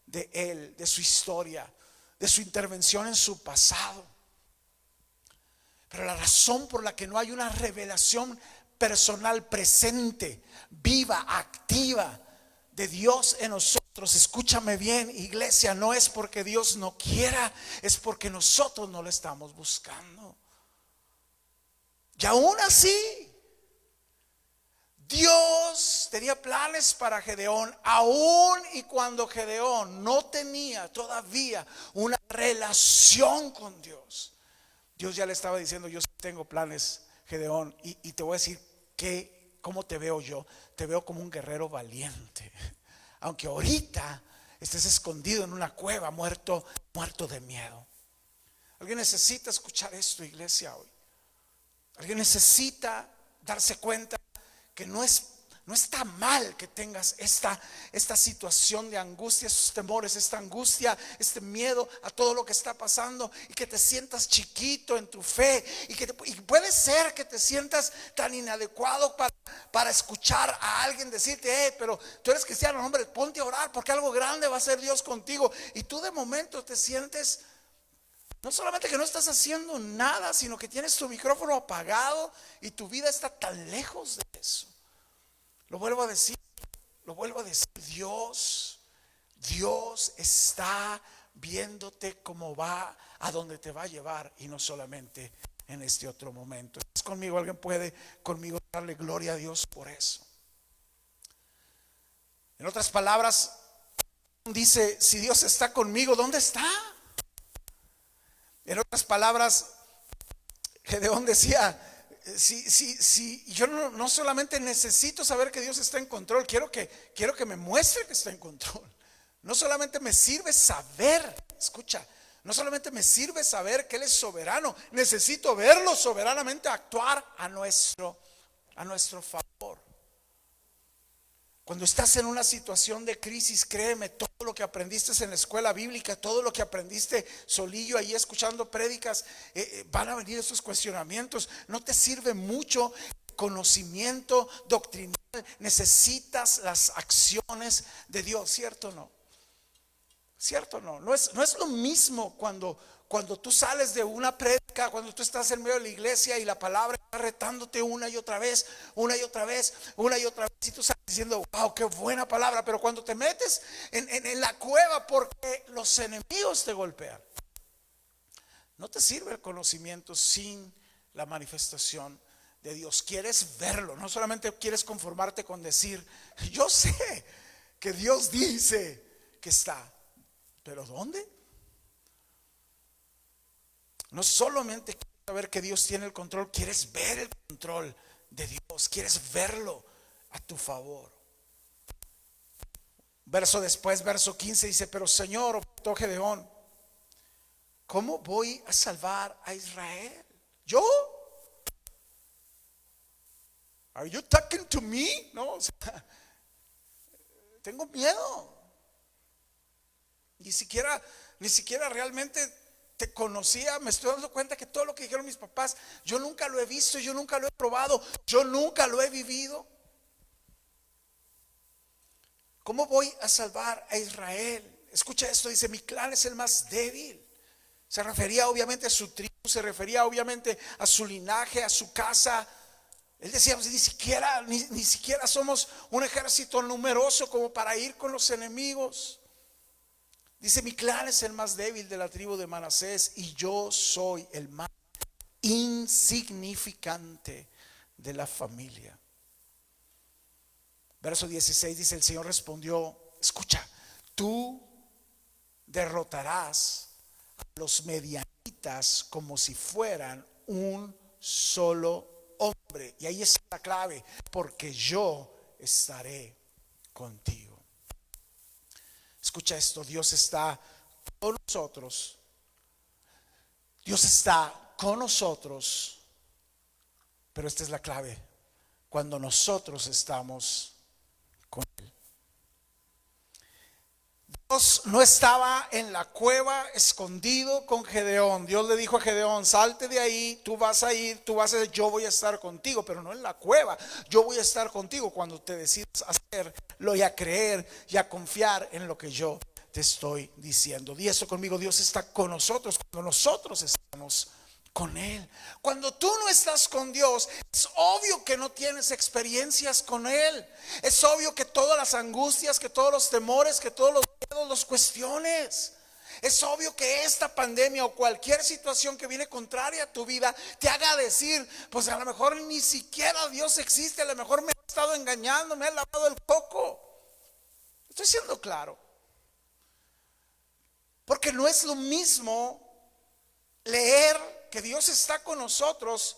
de él, de su historia, de su intervención en su pasado. Pero la razón por la que no hay una revelación personal presente, viva, activa de Dios en nosotros, escúchame bien, iglesia, no es porque Dios no quiera, es porque nosotros no lo estamos buscando. Y aún así, Dios tenía planes para Gedeón, aún y cuando Gedeón no tenía todavía una relación con Dios. Dios ya le estaba diciendo: yo sí tengo planes, Gedeón, y te voy a decir cómo te veo yo. Te veo como un guerrero valiente, aunque ahorita estés escondido en una cueva, muerto de miedo. Alguien necesita escuchar esto, iglesia, hoy. Alguien necesita darse cuenta que no está mal que tengas esta situación de angustia, esos temores, esta angustia, este miedo a todo lo que está pasando, y que te sientas chiquito en tu fe, y puede ser que te sientas tan inadecuado para escuchar a alguien decirte: pero tú eres cristiano, hombre, ponte a orar porque algo grande va a hacer Dios contigo. Y tú de momento te sientes, no solamente que no estás haciendo nada, sino que tienes tu micrófono apagado y tu vida está tan lejos de eso. Lo vuelvo a decir, Dios está viéndote cómo va, a dónde te va a llevar, y no solamente en este otro momento. ¿Estás conmigo? ¿Alguien puede conmigo darle gloria a Dios por eso? En otras palabras, dice: si Dios está conmigo, ¿dónde está? En otras palabras, Gedeón decía: si yo no solamente necesito saber que Dios está en control, quiero que me muestre que está en control. No solamente me sirve saber, escucha, no solamente me sirve saber que Él es soberano, necesito verlo soberanamente actuar a nuestro favor. Cuando estás en una situación de crisis, créeme, todo lo que aprendiste en la escuela bíblica, todo lo que aprendiste solillo ahí escuchando prédicas, van a venir esos cuestionamientos. No te sirve mucho conocimiento doctrinal, necesitas las acciones de Dios, ¿cierto o no? ¿Cierto o no? No es lo mismo cuando tú sales de una prédica, cuando tú estás en medio de la iglesia y la palabra está retándote una y otra vez, y tú sales diciendo: wow, qué buena palabra. Pero cuando te metes en la cueva porque los enemigos te golpean, no te sirve el conocimiento sin la manifestación de Dios. Quieres verlo, no solamente quieres conformarte con decir: yo sé que Dios dice que está, pero ¿dónde? No solamente quieres saber que Dios tiene el control, quieres ver el control de Dios, quieres verlo a tu favor. Verso 15 dice: pero Señor, objetó Gedeón, ¿cómo voy a salvar a Israel? ¿Yo? ¿Are you talking to me? No, o sea, tengo miedo. Ni siquiera realmente te conocía. Me estoy dando cuenta que todo lo que dijeron mis papás, yo nunca lo he visto, yo nunca lo he probado, yo nunca lo he vivido. ¿Cómo voy a salvar a Israel? Escucha esto, dice: mi clan es el más débil. Se refería obviamente a su tribu, se refería obviamente a su linaje, a su casa. Él decía: pues, ni siquiera somos un ejército numeroso como para ir con los enemigos. Dice: mi clan es el más débil de la tribu de Manasés, y yo soy el más insignificante de la familia. Verso 16 dice: el Señor respondió: escucha, tú derrotarás a los medianitas como si fueran un solo hombre. Y ahí está la clave, porque yo estaré contigo. Escucha esto, Dios está con nosotros. Dios está con nosotros, pero esta es la clave, cuando nosotros estamos con Él. Dios no estaba en la cueva escondido con Gedeón. Dios le dijo a Gedeón: salte de ahí, tú vas a ir, yo voy a estar contigo, pero no en la cueva. Yo voy a estar contigo cuando te decidas hacerlo y a creer y a confiar en lo que yo te estoy diciendo. Di eso conmigo: Dios está con nosotros cuando nosotros estamos con Él. Cuando tú no estás con Dios, es obvio que no tienes experiencias con Él. Es obvio que todas las angustias, que todos los temores, que todos los miedos los cuestiones. Es obvio que esta pandemia o cualquier situación que viene contraria a tu vida te haga decir: pues a lo mejor ni siquiera Dios existe, a lo mejor me he estado engañando, me he lavado el coco. Estoy siendo claro, porque no es lo mismo leer que Dios está con nosotros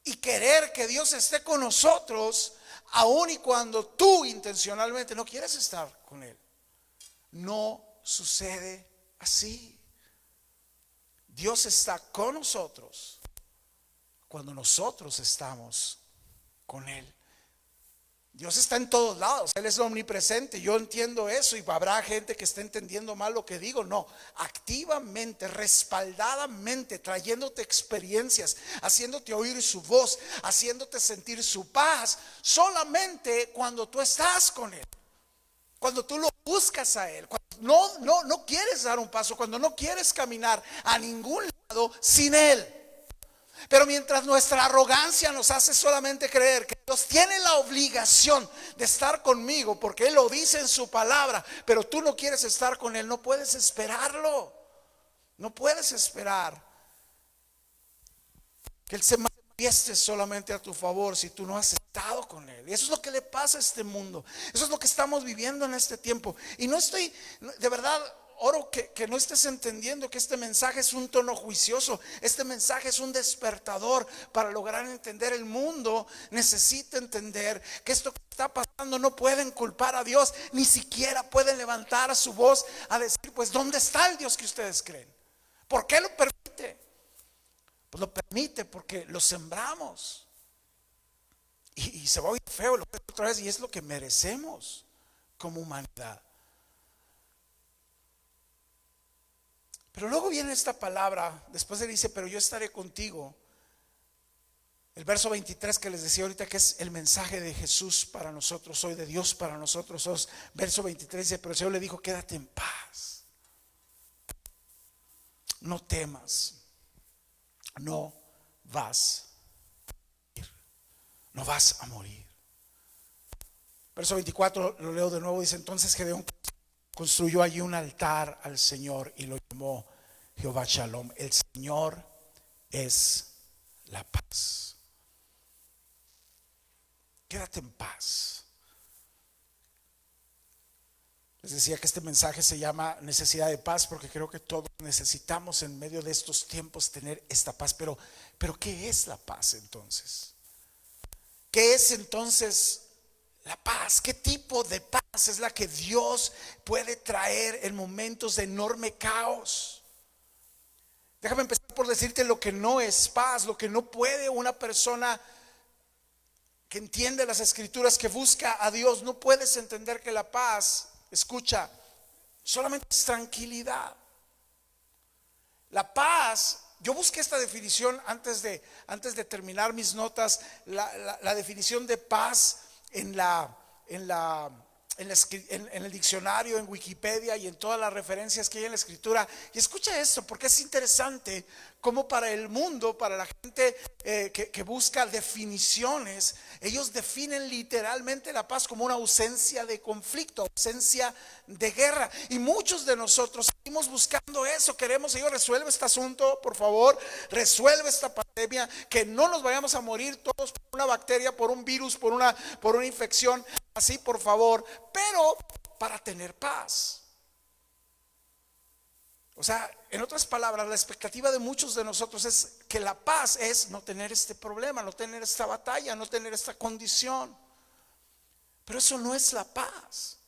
y querer que Dios esté con nosotros, aun y cuando tú intencionalmente no quieres estar con Él. No sucede así. Dios está con nosotros cuando nosotros estamos con Él. Dios está en todos lados, Él es omnipresente. Yo entiendo eso y habrá gente que esté entendiendo mal lo que digo. No, activamente, respaldadamente, trayéndote experiencias, haciéndote oír su voz, haciéndote sentir su paz, solamente cuando tú estás con Él, cuando tú lo buscas a Él, cuando no quieres dar un paso, cuando no quieres caminar a ningún lado sin Él. Pero mientras nuestra arrogancia nos hace solamente creer que Dios tiene la obligación de estar conmigo porque Él lo dice en su palabra, pero tú no quieres estar con Él, no puedes esperarlo. No puedes esperar que Él se manifieste solamente a tu favor si tú no has estado con Él. Y eso es lo que le pasa a este mundo. Eso es lo que estamos viviendo en este tiempo. Y no estoy, de verdad, oro que no estés entendiendo que este mensaje es un tono juicioso. Este mensaje es un despertador para lograr entender el mundo. Necesita entender que esto que está pasando no pueden culpar a Dios, ni siquiera pueden levantar su voz a decir: pues ¿dónde está el Dios que ustedes creen? ¿Por qué lo permite? Pues lo permite porque lo sembramos y se va a oír feo, lo voy a decir otra vez, y es lo que merecemos como humanidad. Pero luego viene esta palabra, después él dice: pero yo estaré contigo. El verso 23 que les decía ahorita, que es el mensaje de Jesús para nosotros hoy, de Dios para nosotros hoy. Verso 23 dice: pero el Señor le dijo: quédate en paz, no temas, no vas a morir, no vas a morir. Verso 24 lo leo de nuevo, dice: entonces Gedeón construyó allí un altar al Señor y lo llamó Jehová Shalom. El Señor es la paz. Quédate en paz. Les decía que este mensaje se llama necesidad de paz porque creo que todos necesitamos en medio de estos tiempos tener esta paz. Pero ¿qué es la paz entonces? ¿Qué es entonces la paz? ¿Qué tipo de paz es la que Dios puede traer en momentos de enorme caos? Déjame empezar por decirte lo que no es paz, lo que no puede una persona que entiende las escrituras, que busca a Dios. No puedes entender que la paz, escucha, solamente es tranquilidad. La paz, yo busqué esta definición antes de terminar mis notas, la definición de paz en el diccionario, en Wikipedia y en todas las referencias que hay en la escritura. Y escucha esto, porque es interesante cómo para el mundo, para la gente que busca definiciones, ellos definen literalmente la paz como una ausencia de conflicto, ausencia de guerra. Y muchos de nosotros seguimos buscando eso. Queremos: Señor, resuelve este asunto, por favor, resuelve esta pandemia, que no nos vayamos a morir todos por una bacteria, por un virus, por una infección, así, por favor. Pero para tener paz, O sea, en otras palabras, la expectativa de muchos de nosotros es que la paz es no tener este problema, no tener esta batalla, no tener esta condición. Pero eso no es la paz.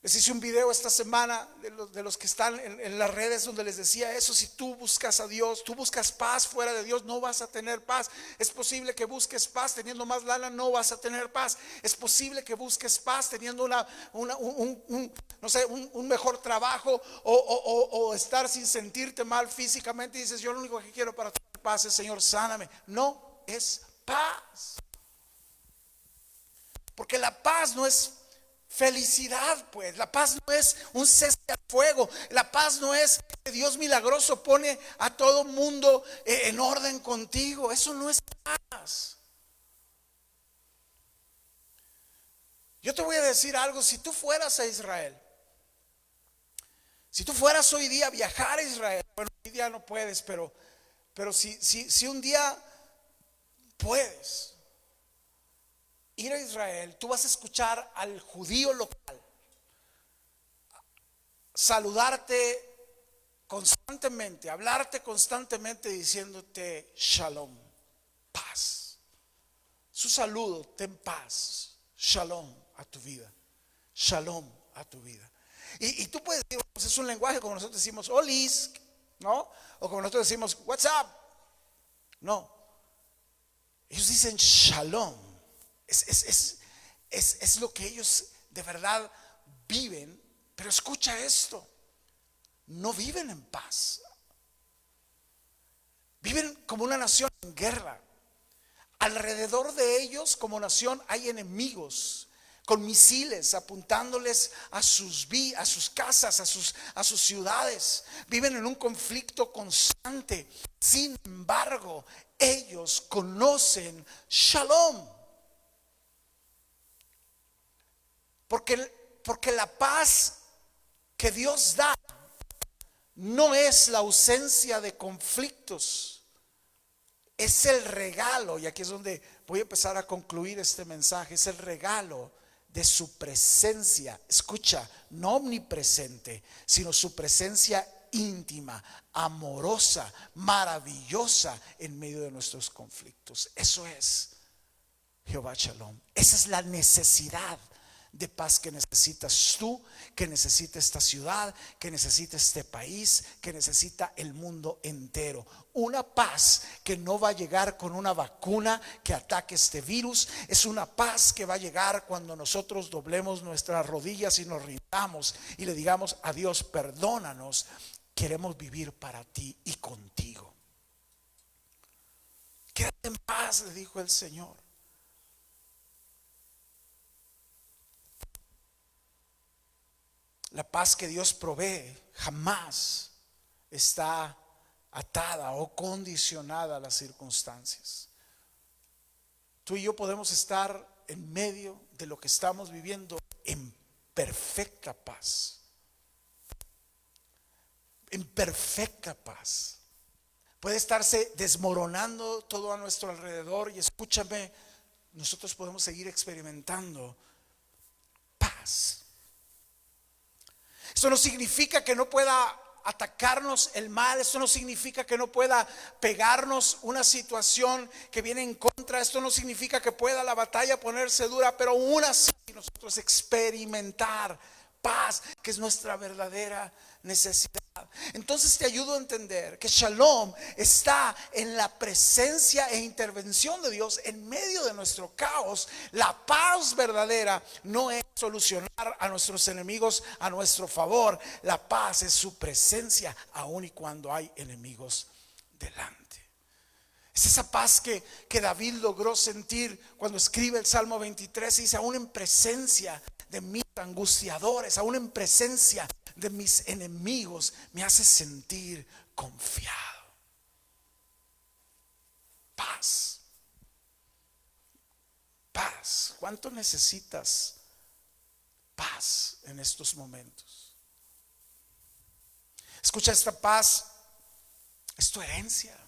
Les hice un video esta semana de los que están en las redes donde les decía eso: si tú buscas a Dios, tú buscas paz fuera de Dios, no vas a tener paz. Es posible que busques paz teniendo más lana, no vas a tener paz. Es posible que busques paz teniendo un mejor trabajo o estar sin sentirte mal físicamente y dices: yo lo único que quiero para tener paz es, Señor, sáname. No es paz. Porque la paz no es felicidad, pues. La paz no es un cese al fuego. La paz no es que Dios milagroso pone a todo mundo en orden contigo. Eso no es paz. Yo te voy a decir algo: si tú fueras a Israel, si tú fueras hoy día a viajar a Israel, bueno, hoy día no puedes, pero si un día puedes ir a Israel, tú vas a escuchar al judío local saludarte constantemente, hablarte constantemente diciéndote shalom, paz. Su saludo: ten paz, shalom a tu vida, shalom a tu vida. Y tú puedes decir, pues es un lenguaje como nosotros decimos olis, ¿no? O como nosotros decimos what's up. No, ellos dicen shalom. Es lo que ellos de verdad viven. Pero escucha esto: no viven en paz. Viven como una nación en guerra. Alrededor de ellos como nación hay enemigos con misiles apuntándoles a sus casas, a sus ciudades. Viven en un conflicto constante. Sin embargo, ellos conocen shalom. Porque la paz que Dios da no es la ausencia de conflictos, es el regalo. Y aquí es donde voy a empezar a concluir este mensaje. Es el regalo de su presencia. Escucha, no omnipresente, sino su presencia íntima, amorosa, maravillosa en medio de nuestros conflictos. Eso es Jehová Shalom. Esa es la necesidad de paz que necesitas tú, que necesita esta ciudad, que necesita este país, que necesita el mundo entero. Una paz que no va a llegar con una vacuna que ataque este virus. Es una paz que va a llegar cuando nosotros doblemos nuestras rodillas y nos rindamos y le digamos a Dios: perdónanos, queremos vivir para ti y contigo. Quédate en paz, le dijo el Señor. La paz que Dios provee jamás está atada o condicionada a las circunstancias. Tú y yo podemos estar en medio de lo que estamos viviendo en perfecta paz. En perfecta paz. Puede estarse desmoronando todo a nuestro alrededor y escúchame, nosotros podemos seguir experimentando paz. Esto no significa que no pueda atacarnos el mal. Esto no significa que no pueda pegarnos una situación que viene en contra. Esto no significa que pueda la batalla ponerse dura, pero aún así nosotros experimentar paz, que es nuestra verdadera necesidad. Entonces te ayudo a entender que Shalom está en la presencia e intervención de Dios en medio de nuestro caos. La paz verdadera no es solucionar a nuestros enemigos a nuestro favor. La paz es su presencia aun y cuando hay enemigos delante. Es esa paz que David logró sentir cuando escribe el Salmo 23 y dice: aún en presencia de mis angustiadores, aún en presencia de mis enemigos, me hace sentir confiado. Paz. Paz. ¿Cuánto necesitas paz en estos momentos? Escucha, esta paz es tu herencia.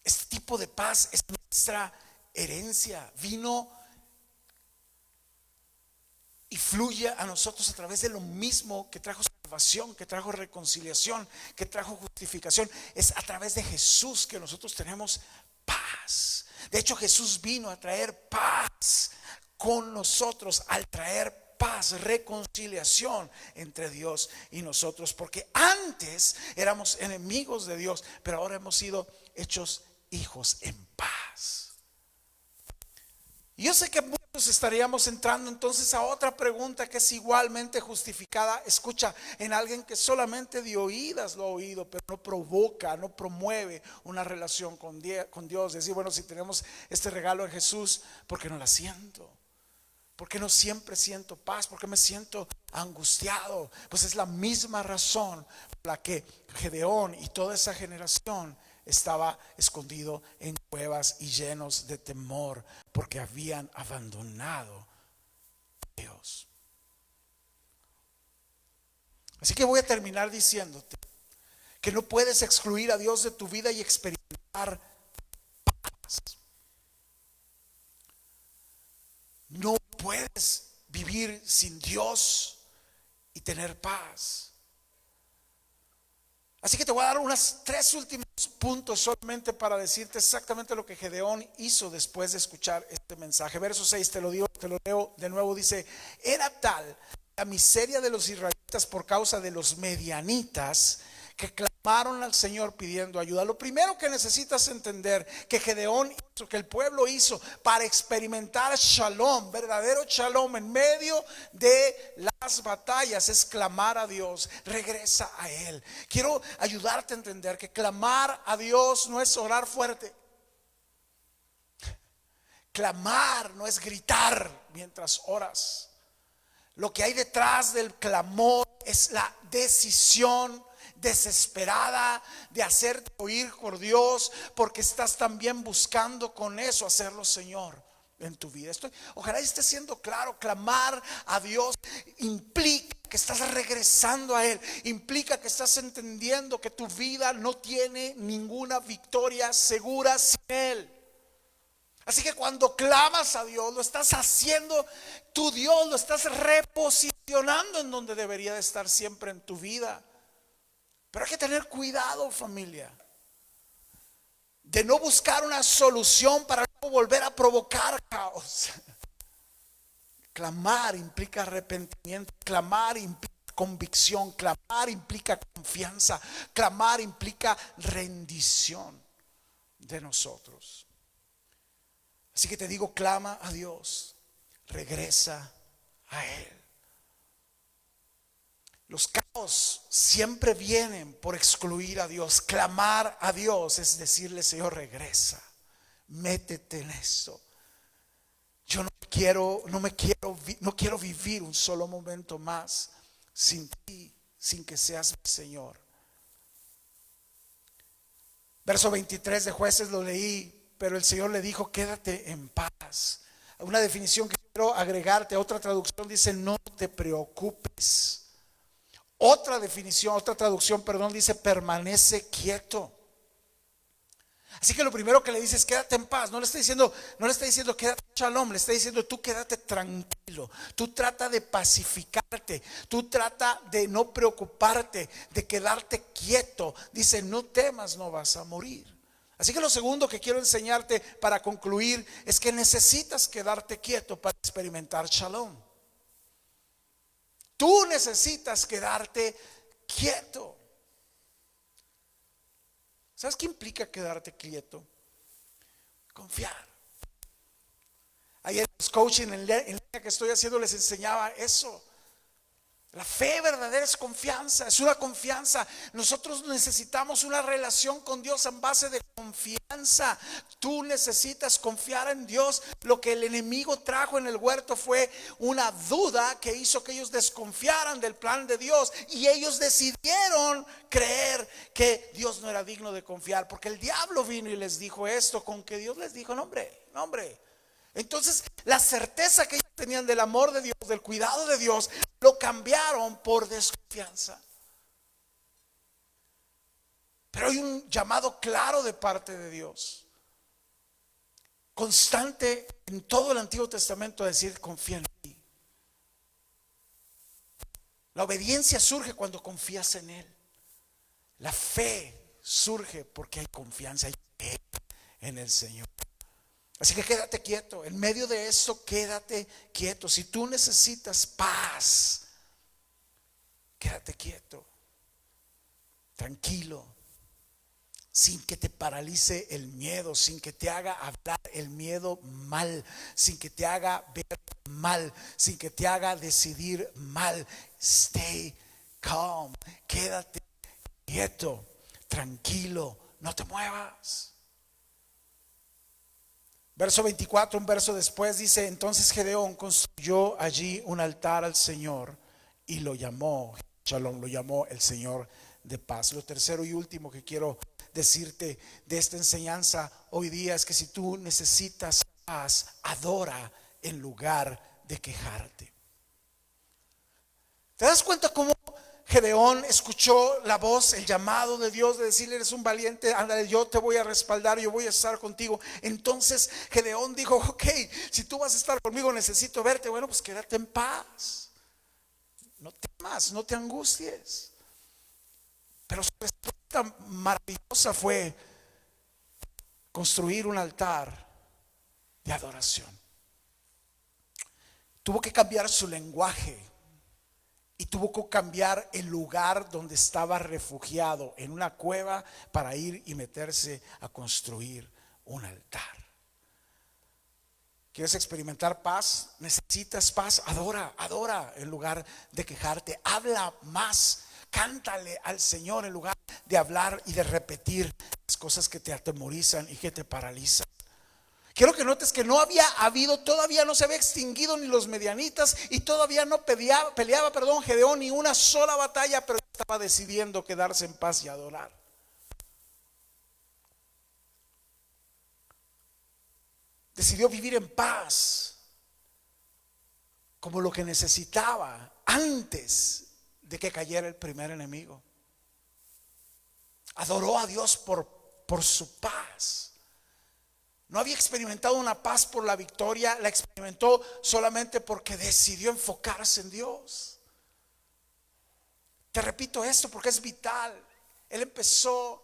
Este tipo de paz es nuestra herencia. Vino y fluye a nosotros a través de lo mismo que trajo salvación, que trajo reconciliación, que trajo justificación. Es a través de Jesús que nosotros tenemos paz. De hecho, Jesús vino a traer paz con nosotros, al traer paz, reconciliación entre Dios y nosotros, porque antes éramos enemigos de Dios, pero ahora hemos sido hechos hijos en paz. Y yo sé que muchos estaríamos entrando entonces a otra pregunta que es igualmente justificada. Escucha, en alguien que solamente de oídas lo ha oído, pero no provoca, no promueve una relación con Dios. Decir, bueno, si tenemos este regalo en Jesús, ¿por qué no la siento? ¿Por qué no siempre siento paz? ¿Por qué me siento angustiado? Pues es la misma razón por la que Gedeón y toda esa generación estaba escondido en cuevas y llenos de temor, porque habían abandonado a Dios. Así que voy a terminar diciéndote que no puedes excluir a Dios de tu vida y experimentar paz. No puedes vivir sin Dios y tener paz. Así que te voy a dar unos 3 últimos puntos solamente para decirte exactamente lo que Gedeón hizo después de escuchar este mensaje. Verso 6, te lo leo de nuevo. Dice: era tal la miseria de los israelitas por causa de los medianitas que clamaron al Señor pidiendo ayuda. Lo primero que necesitas entender que Gedeón hizo, que el pueblo hizo para experimentar shalom, verdadero shalom en medio de las batallas, es clamar a Dios, regresa a Él. Quiero ayudarte a entender que clamar a Dios no es orar fuerte. Clamar no es gritar mientras oras. Lo que hay detrás del clamor es la decisión desesperada de hacerte oír por Dios, porque estás también buscando con eso hacerlo Señor en tu vida. Ojalá esté siendo claro. Clamar a Dios implica que estás regresando a Él, implica que estás entendiendo que tu vida no tiene ninguna victoria segura sin Él. Así que cuando clamas a Dios, lo estás haciendo tu Dios, lo estás reposicionando en donde debería de estar siempre en tu vida. Pero hay que tener cuidado, familia, de no buscar una solución para no volver a provocar caos. Clamar implica arrepentimiento, clamar implica convicción, clamar implica confianza, clamar implica rendición de nosotros. Así que te digo, clama a Dios, regresa a Él. Los caos siempre vienen por excluir a Dios. Clamar a Dios es decirle: Señor, regresa, métete en eso. Yo no quiero vivir un solo momento más sin ti, sin que seas mi Señor. Verso 23 de Jueces lo leí, pero el Señor le dijo: quédate en paz. Una definición que quiero agregarte, otra traducción dice: no te preocupes. Otra traducción, dice: permanece quieto. Así que lo primero que le dice es: quédate en paz. No le está diciendo quédate shalom, le está diciendo: tú quédate tranquilo. Tú trata de pacificarte, tú trata de no preocuparte, de quedarte quieto. Dice: no temas, no vas a morir. Así que lo segundo que quiero enseñarte para concluir es que necesitas quedarte quieto para experimentar shalom. Tú necesitas quedarte quieto. ¿Sabes qué implica quedarte quieto? Confiar. Ayer en los coaching en línea que estoy haciendo les enseñaba eso. La fe verdadera es confianza, es una confianza. Nosotros necesitamos una relación con Dios en base de confianza. Tú necesitas confiar en Dios. Lo que el enemigo trajo en el huerto fue una duda que hizo que ellos desconfiaran del plan de Dios, y ellos decidieron creer que Dios no era digno de confiar, porque el diablo vino y les dijo esto, con que Dios les dijo: no hombre. Entonces la certeza que ellos tenían del amor de Dios, del cuidado de Dios, lo cambiaron por desconfianza. Pero hay un llamado claro de parte de Dios, constante en todo el Antiguo Testamento, a decir: confía en mí. La obediencia surge cuando confías en Él. La fe surge porque hay confianza, hay fe en el Señor. Así que quédate quieto. En medio de eso, quédate quieto. Si tú necesitas paz, quédate quieto, tranquilo, sin que te paralice el miedo, sin que te haga hablar el miedo mal, sin que te haga ver mal, sin que te haga decidir mal. Stay calm, quédate quieto, tranquilo, no te muevas. Verso 24, un verso después dice: entonces Gedeón construyó allí un altar al Señor y lo llamó Shalom, lo llamó el Señor de paz. Lo tercero y último que quiero decirte de esta enseñanza hoy día es que si tú necesitas paz, adora en lugar de quejarte. ¿Te das cuenta cómo Gedeón escuchó la voz, el llamado de Dios de decirle: eres un valiente, ándale, yo te voy a respaldar, yo voy a estar contigo? Entonces Gedeón dijo: ok, si tú vas a estar conmigo, necesito verte. Bueno, pues quédate en paz, no temas, no te angusties. Pero su respuesta maravillosa fue construir un altar de adoración. Tuvo que cambiar su lenguaje y tuvo que cambiar el lugar donde estaba refugiado, en una cueva, para ir y meterse a construir un altar. ¿Quieres experimentar paz? ¿Necesitas paz? Adora, adora en lugar de quejarte. Habla más, cántale al Señor en lugar de hablar y de repetir las cosas que te atemorizan y que te paralizan. Quiero que notes que no había habido, todavía no se había extinguido ni los medianitas, y todavía no peleaba Gedeón ni una sola batalla, pero estaba decidiendo quedarse en paz y adorar. Decidió vivir en paz como lo que necesitaba antes de que cayera el primer enemigo. Adoró a Dios por su paz. No había experimentado una paz por la victoria, la experimentó solamente porque decidió enfocarse en Dios. Te repito esto porque es vital. Él empezó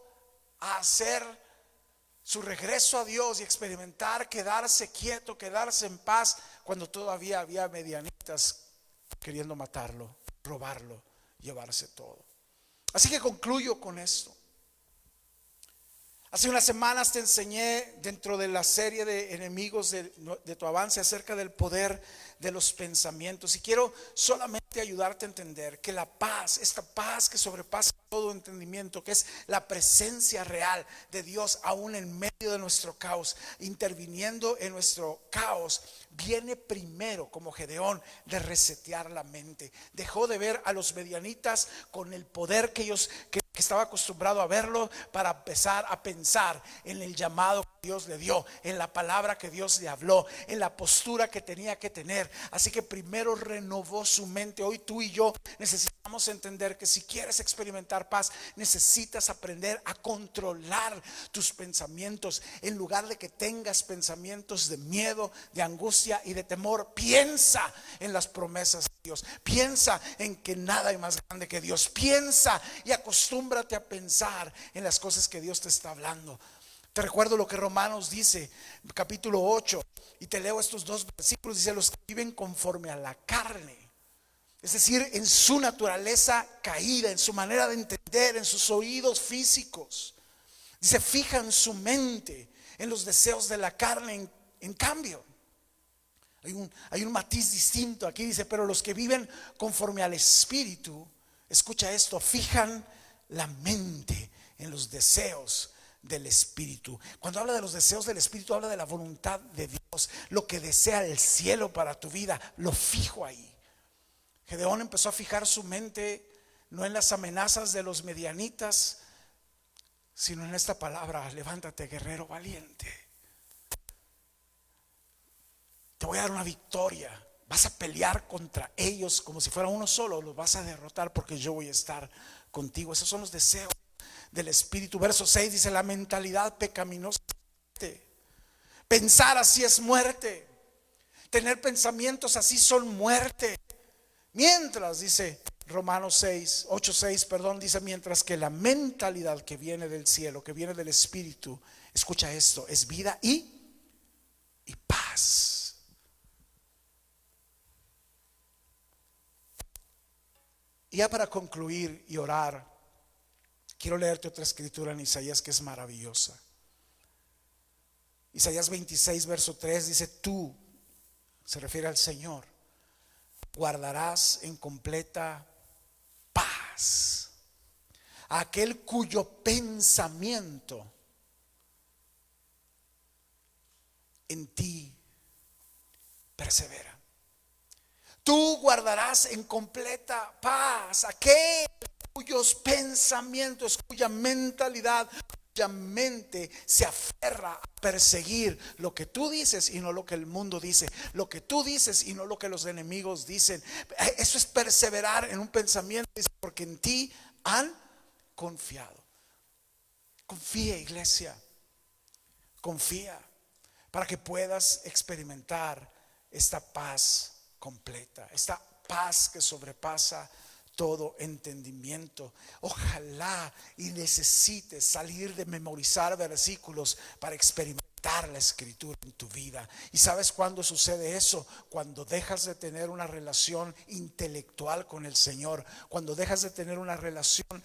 a hacer su regreso a Dios y experimentar quedarse quieto, quedarse en paz, cuando todavía había medianitas queriendo matarlo, robarlo, llevarse todo. Así que concluyo con esto. Hace unas semanas te enseñé, dentro de la serie de enemigos de tu avance, acerca del poder de los pensamientos, y quiero solamente ayudarte a entender que la paz, esta paz que sobrepasa todo entendimiento, que es la presencia real de Dios aún en medio de nuestro caos, interviniendo en nuestro caos, viene primero, como Gedeón, de resetear la mente. Dejó de ver a los medianitas con el poder que estaba acostumbrado a verlo, para empezar a pensar en el llamado que Dios le dio, en la palabra que Dios le habló, en la postura que tenía que tener. Así que primero renovó su mente. Hoy tú y yo necesitamos entender que si quieres experimentar paz, necesitas aprender a controlar tus pensamientos. En lugar de que tengas pensamientos de miedo, de angustia y de temor, piensa en las promesas de Dios. Piensa en que nada hay más grande que Dios. Piensa y acostúmbrate a pensar en las cosas que Dios te está hablando. Te recuerdo lo que Romanos dice, capítulo 8, y te leo estos dos versículos. Dice: los que viven conforme a la carne, es decir, en su naturaleza caída, en su manera de entender, en sus oídos físicos, dice, fijan su mente en los deseos de la carne. En cambio, hay un matiz distinto aquí. Dice: pero los que viven conforme al Espíritu, escucha esto, fijan la mente en los deseos del Espíritu. Cuando habla de los deseos del Espíritu, habla de la voluntad de Dios. Lo que desea el cielo para tu vida, lo fijo ahí. Gedeón empezó a fijar su mente no en las amenazas de los medianitas, sino en esta palabra: levántate, guerrero valiente. Te voy a dar una victoria. Vas a pelear contra ellos como si fuera uno solo. Los vas a derrotar porque yo voy a estar contigo. Esos son los deseos del Espíritu. Verso 6 dice: la mentalidad pecaminosa es muerte. Pensar así es muerte. Tener pensamientos así son muerte. Mientras, dice, Romanos 6, 8:6, perdón, dice: mientras que la mentalidad que viene del cielo, que viene del Espíritu, escucha esto, es vida y paz. Y ya para concluir y orar, quiero leerte otra escritura en Isaías que es maravillosa. Isaías 26, verso 3 dice: tú, se refiere al Señor, guardarás en completa paz a aquel cuyo pensamiento en ti persevera. Tú guardarás en completa paz a aquel cuyos pensamientos, cuya mentalidad, cuya mente se aferra a perseguir lo que tú dices y no lo que el mundo dice, lo que tú dices y no lo que los enemigos dicen. Eso es perseverar en un pensamiento, porque en ti han confiado. Confía, iglesia, confía, para que puedas experimentar esta paz completa, esta paz que sobrepasa todo entendimiento. Ojalá y necesites salir de memorizar versículos para experimentar la escritura en tu vida. ¿Y sabes cuándo sucede eso? Cuando dejas de tener una relación intelectual con el Señor, cuando dejas de tener una relación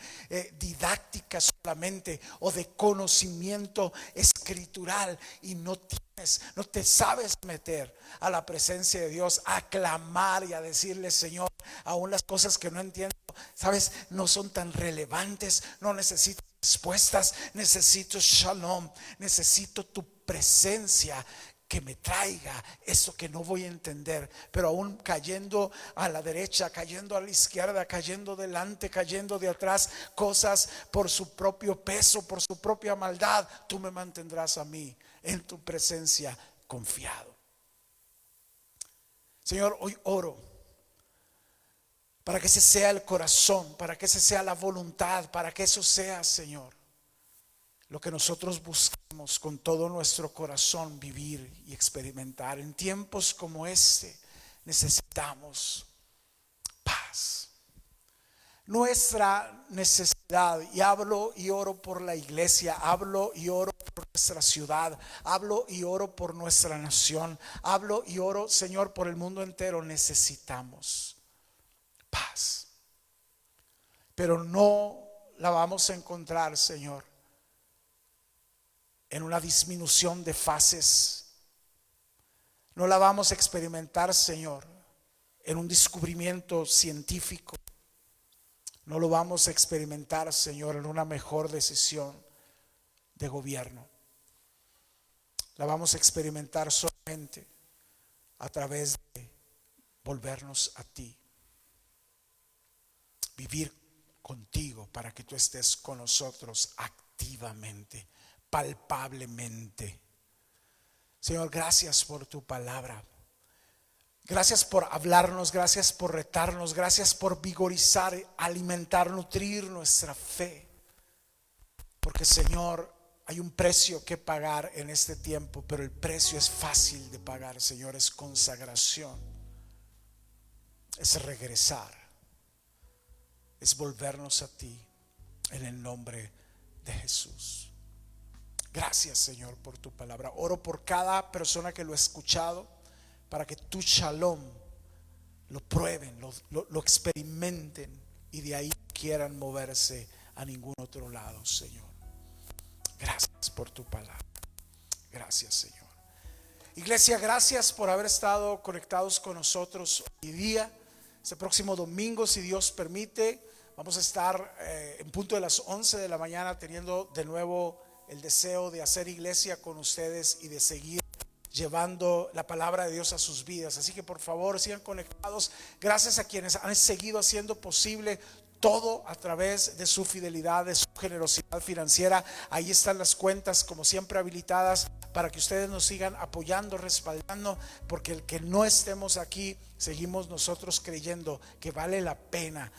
didáctica solamente, o de conocimiento escritural, y no te sabes meter a la presencia de Dios, a clamar y a decirle: Señor, aún las cosas que no entiendo, sabes, no son tan relevantes, no necesito respuestas, necesito shalom, necesito tu presencia que me traiga eso que no voy a entender, pero aún cayendo a la derecha, cayendo a la izquierda, cayendo delante, cayendo de atrás, cosas por su propio peso, por su propia maldad, tú me mantendrás a mí en tu presencia confiado. Señor, hoy oro para que ese sea el corazón, para que ese sea la voluntad, para que eso sea, Señor, lo que nosotros buscamos con todo nuestro corazón vivir y experimentar. En tiempos como este necesitamos paz. Nuestra necesidad, y hablo y oro por la iglesia, hablo y oro por nuestra ciudad, hablo y oro por nuestra nación, hablo y oro, Señor, por el mundo entero. Necesitamos paz, pero no la vamos a encontrar, Señor, en una disminución de fases. No la vamos a experimentar, Señor, en un descubrimiento científico. No lo vamos a experimentar, Señor, en una mejor decisión de gobierno. La vamos a experimentar solamente a través de volvernos a ti, vivir contigo para que tú estés con nosotros activamente, palpablemente. Señor, gracias por tu palabra. Gracias por hablarnos, gracias por retarnos, gracias por vigorizar, alimentar, nutrir nuestra fe. Porque, Señor, hay un precio que pagar en este tiempo, pero el precio es fácil de pagar, Señor. Es consagración, es regresar, es volvernos a ti en el nombre de Jesús. Gracias, Señor, por tu palabra. Oro por cada persona que lo ha escuchado, para que tu shalom lo prueben, lo experimenten, y de ahí quieran moverse a ningún otro lado, Señor. Gracias por tu palabra. Gracias, Señor. Iglesia, gracias por haber estado conectados con nosotros hoy día. Este próximo domingo, si Dios permite, vamos a estar en punto de las 11 de la mañana, teniendo de nuevo el deseo de hacer iglesia con ustedes y de seguir llevando la palabra de Dios a sus vidas. Así que por favor sigan conectados. Gracias a quienes han seguido haciendo posible todo a través de su fidelidad, de su generosidad financiera. Ahí están las cuentas, como siempre, habilitadas para que ustedes nos sigan apoyando, respaldando, porque el que no estemos aquí seguimos nosotros creyendo que vale la pena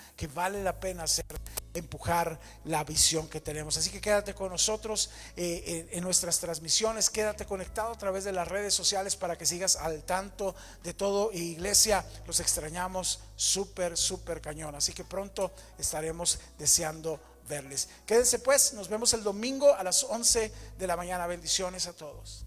empujar la visión que tenemos. Así que quédate con nosotros en nuestras transmisiones, quédate conectado a través de las redes sociales para que sigas al tanto de todo. Iglesia, los extrañamos súper cañón, así que pronto estaremos deseando verles. Quédense pues, nos vemos el domingo a las 11 de la mañana. Bendiciones a todos.